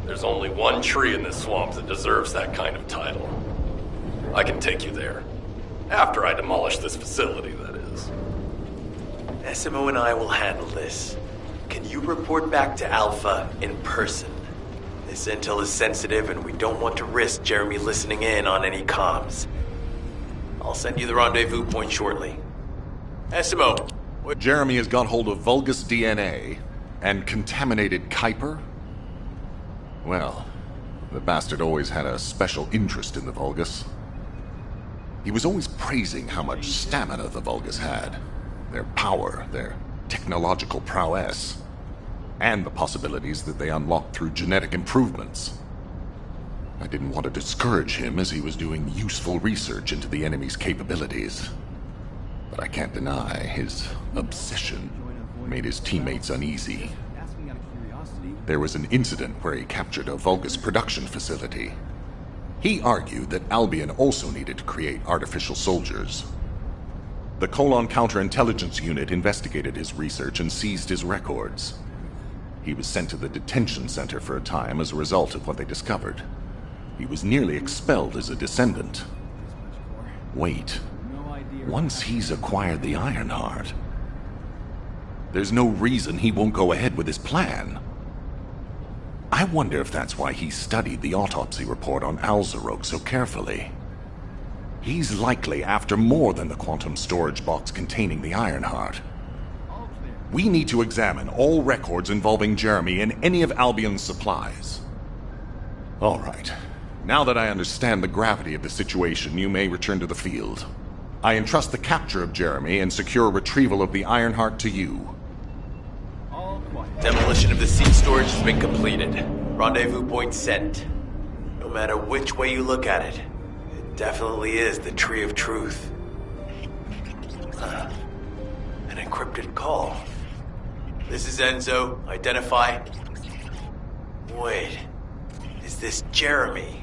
There's only one tree in this swamp that deserves that kind of title. I can take you there. After I demolish this facility, that is. SMO and I will handle this. Can you report back to Alpha in person? This intel is sensitive and we don't want to risk Jeremy listening in on any comms. I'll send you the rendezvous point shortly. SMO! Jeremy has got hold of Vulgus DNA and contaminated Kuiper? Well, the bastard always had a special interest in the Vulgus. He was always praising how much stamina the Vulgus had, their power, their technological prowess, and the possibilities that they unlocked through genetic improvements. I didn't want to discourage him as he was doing useful research into the enemy's capabilities. But I can't deny his obsession made his teammates uneasy. Asking out of curiosity, There was an incident where he captured a Vulgus production facility. He argued that Albion also needed to create artificial soldiers. The Colon Counterintelligence Unit investigated his research and seized his records. He was sent to the detention center for a time as a result of what they discovered. He was nearly expelled as a Descendant. Wait. Once he's acquired the Ironheart, there's no reason he won't go ahead with his plan. I wonder if that's why he studied the autopsy report on Alzarok so carefully. He's likely after more than the quantum storage box containing the Ironheart. We need to examine all records involving Jeremy and any of Albion's supplies. All right. Now that I understand the gravity of the situation, you may return to the field. I entrust the capture of Jeremy and secure retrieval of the Ironheart to you. Demolition of the seed storage has been completed. Rendezvous point set. No matter which way you look at it, it definitely is the Tree of Truth. An encrypted call. This is Enzo. Identify. Wait. Is this Jeremy?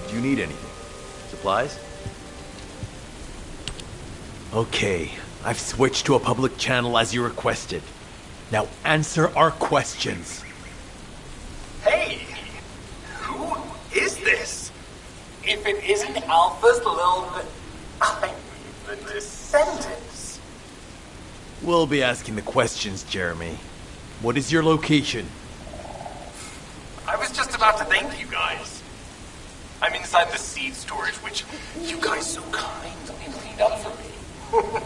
Do you need anything? Supplies? Okay, I've switched to a public channel as you requested. Now answer our questions. Hey! Who is this? If it isn't Alpha's little... I mean, the Descendants. We'll be asking the questions, Jeremy. What is your location? I was just about to thank you guys. I'm inside the seed storage, which you guys so kindly cleaned up for me.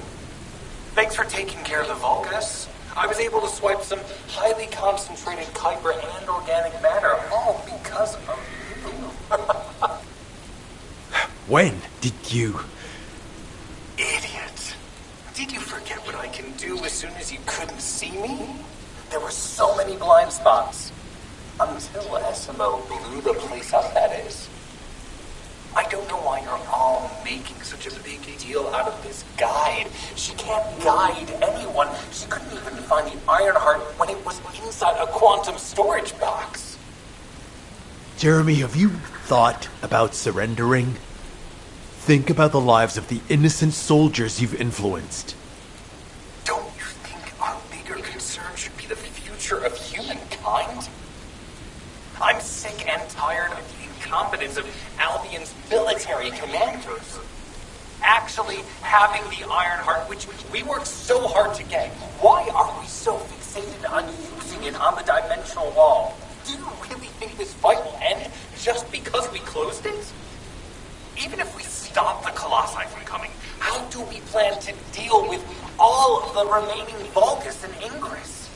Thanks for taking care of the Vulgus. I was able to swipe some highly concentrated Kuiper and organic matter, all because of you. When did you... Idiot. Did you forget what I can do as soon as you couldn't see me? There were so many blind spots. Until SMO blew the place up, that is. I don't know why you're all making such a big deal out of this guide. She can't guide anyone. She couldn't even find the Ironheart when it was inside a quantum storage box. Jeremy, have you thought about surrendering? Think about the lives of the innocent soldiers you've influenced. Don't you think our bigger concern should be the future of humankind? I'm sick and tired of the incompetence of Albion's military commanders. Actually having the Ironheart, which we worked so hard to get, why are we so fixated on using it on the dimensional wall? Do you really think this fight will end just because we closed it? Even if we stop the Colossi from coming, how do we plan to deal with all of the remaining Vulgus and Ingress?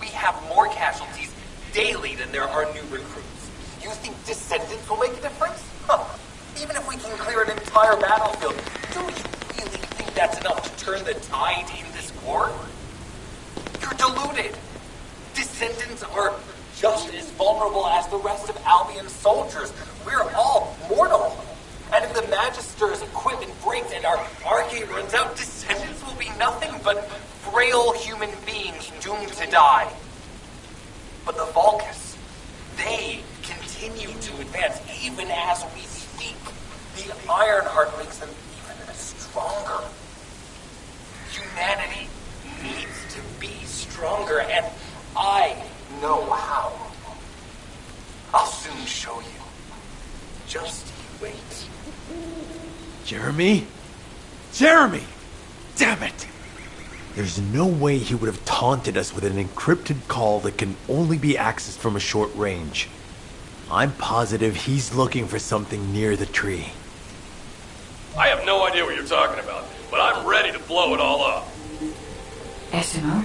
We have more casualties daily than there are new recruits. You think Descendants will make a difference? Huh. Even if we can clear an entire battlefield, do you really think that's enough to turn the tide in this war? You're deluded. Descendants are just as vulnerable as the rest of Albion's soldiers. We're all mortal. And if the Magister's equipment breaks and our arcade runs out, Descendants will be nothing but frail human beings doomed to die. But the Vulgus, they continue to advance even as we speak. The Ironheart makes them even stronger. Humanity Jeremy? Jeremy! Damn it! There's no way he would have taunted us with an encrypted call that can only be accessed from a short range. I'm positive he's looking for something near the tree. I have no idea what you're talking about, but I'm ready to blow it all up. SMO,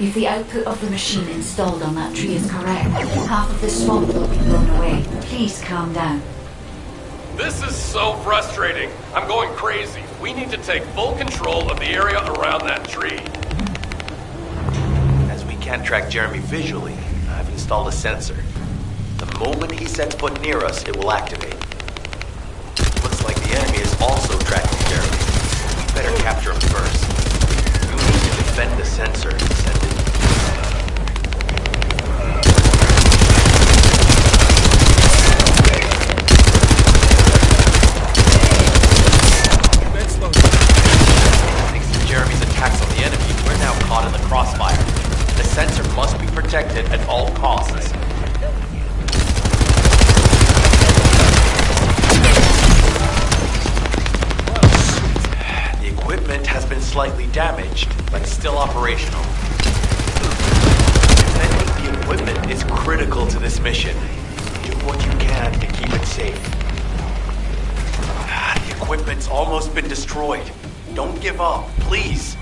if the output of the machine installed on that tree is correct, half of the swamp will be blown away. Please calm down. This is so frustrating. I'm going crazy. We need to take full control of the area around that tree. As we can't track Jeremy visually, I've installed a sensor. The moment he sets foot near us, it will activate. Looks like the enemy is also tracking Jeremy. We better capture him first. You need to defend the sensor, Descendant. Thanks to Jeremy's attacks on the enemy, we're now caught in the crossfire. The sensor must be protected at all costs. Has been slightly damaged, but still operational. Defending the equipment is critical to this mission. Do what you can to keep it safe. The equipment's almost been destroyed. Don't give up, please.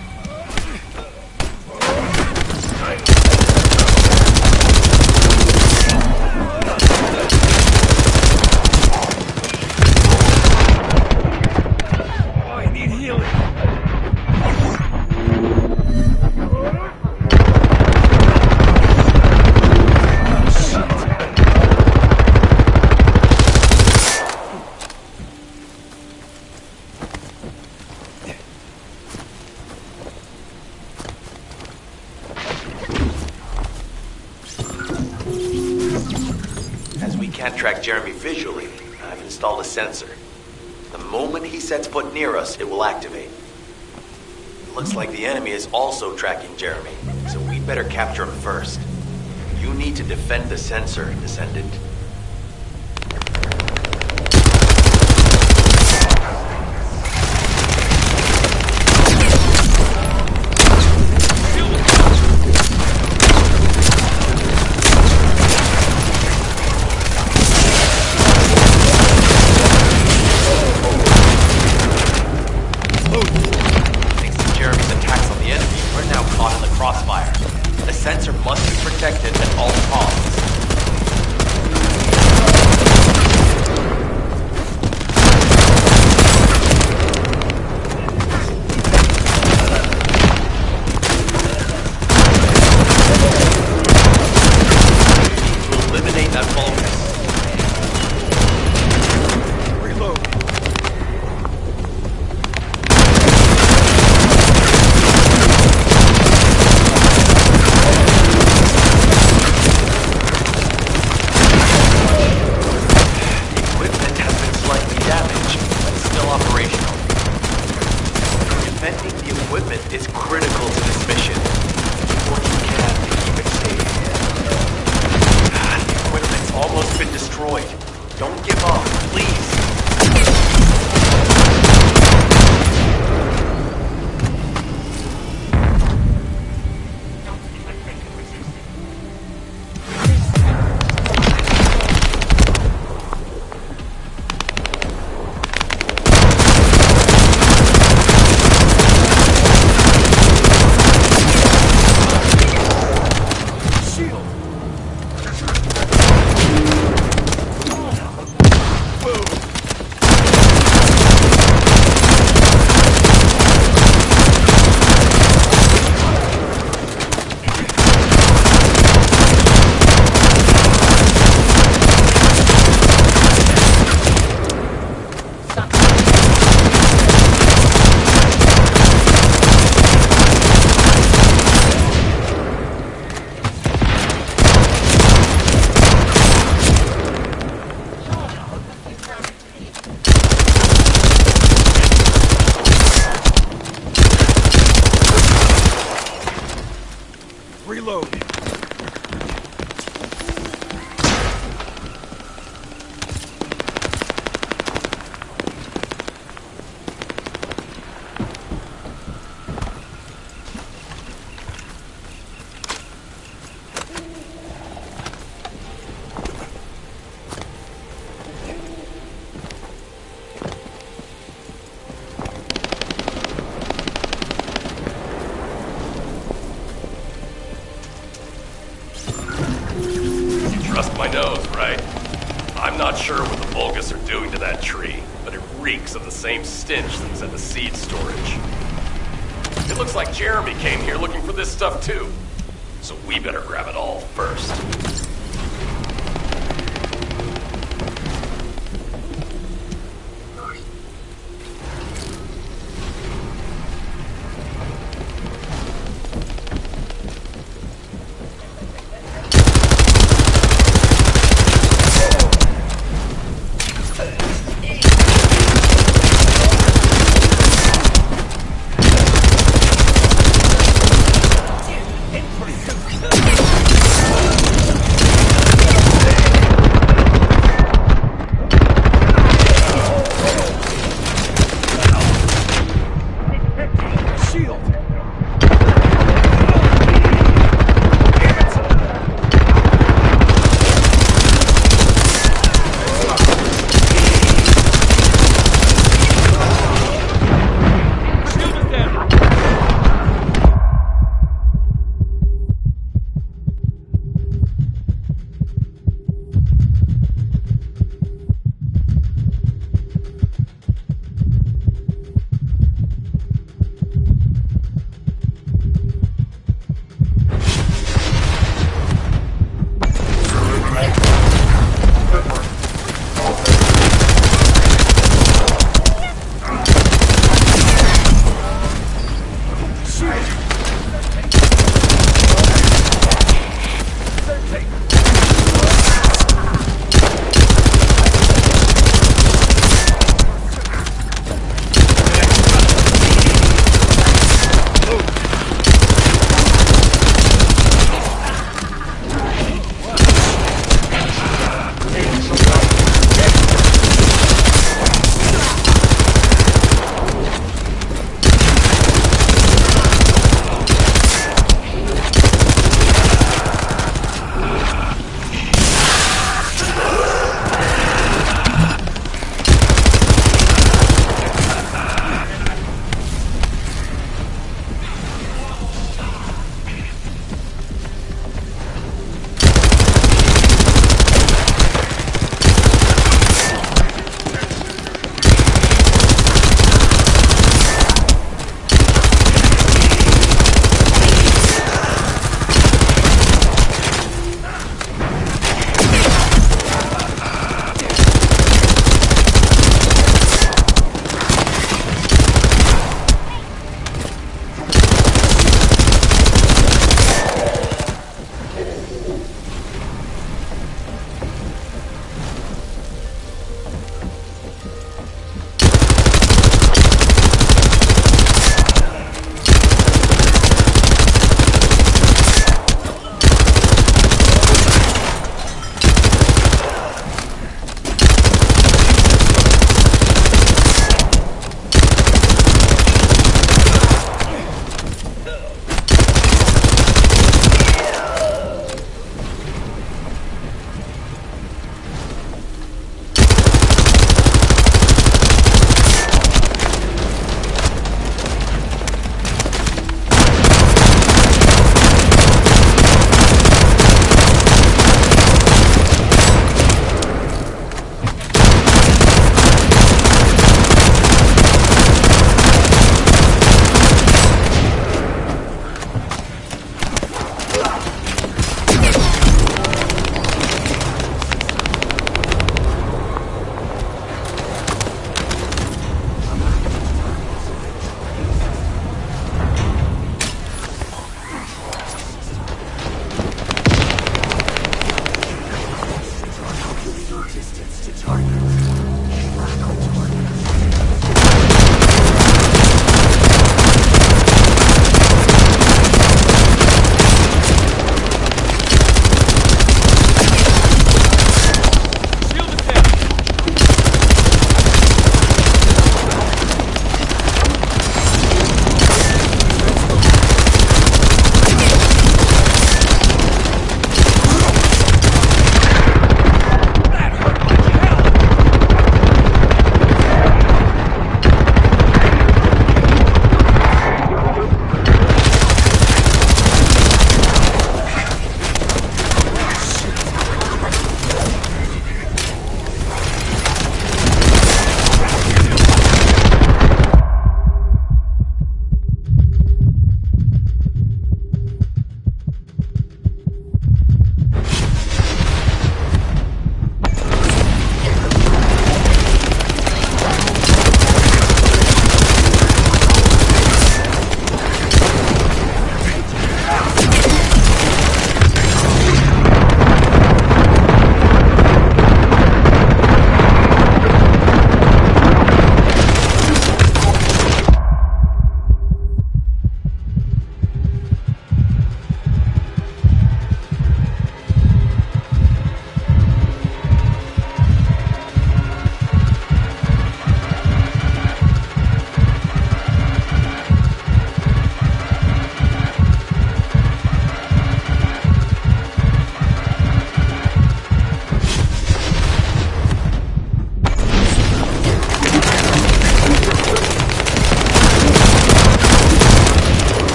Can't track Jeremy visually. I've installed a sensor. The moment he sets foot near us, it will activate. Looks like the enemy is also tracking Jeremy, so we better capture him first. You need to defend the sensor, Descendant. The sensor must be protected at all costs. reeks of the same stench that was at the seed storage. It looks like Jeremy came here looking for this stuff too. So we better grab it all first.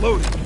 Loading.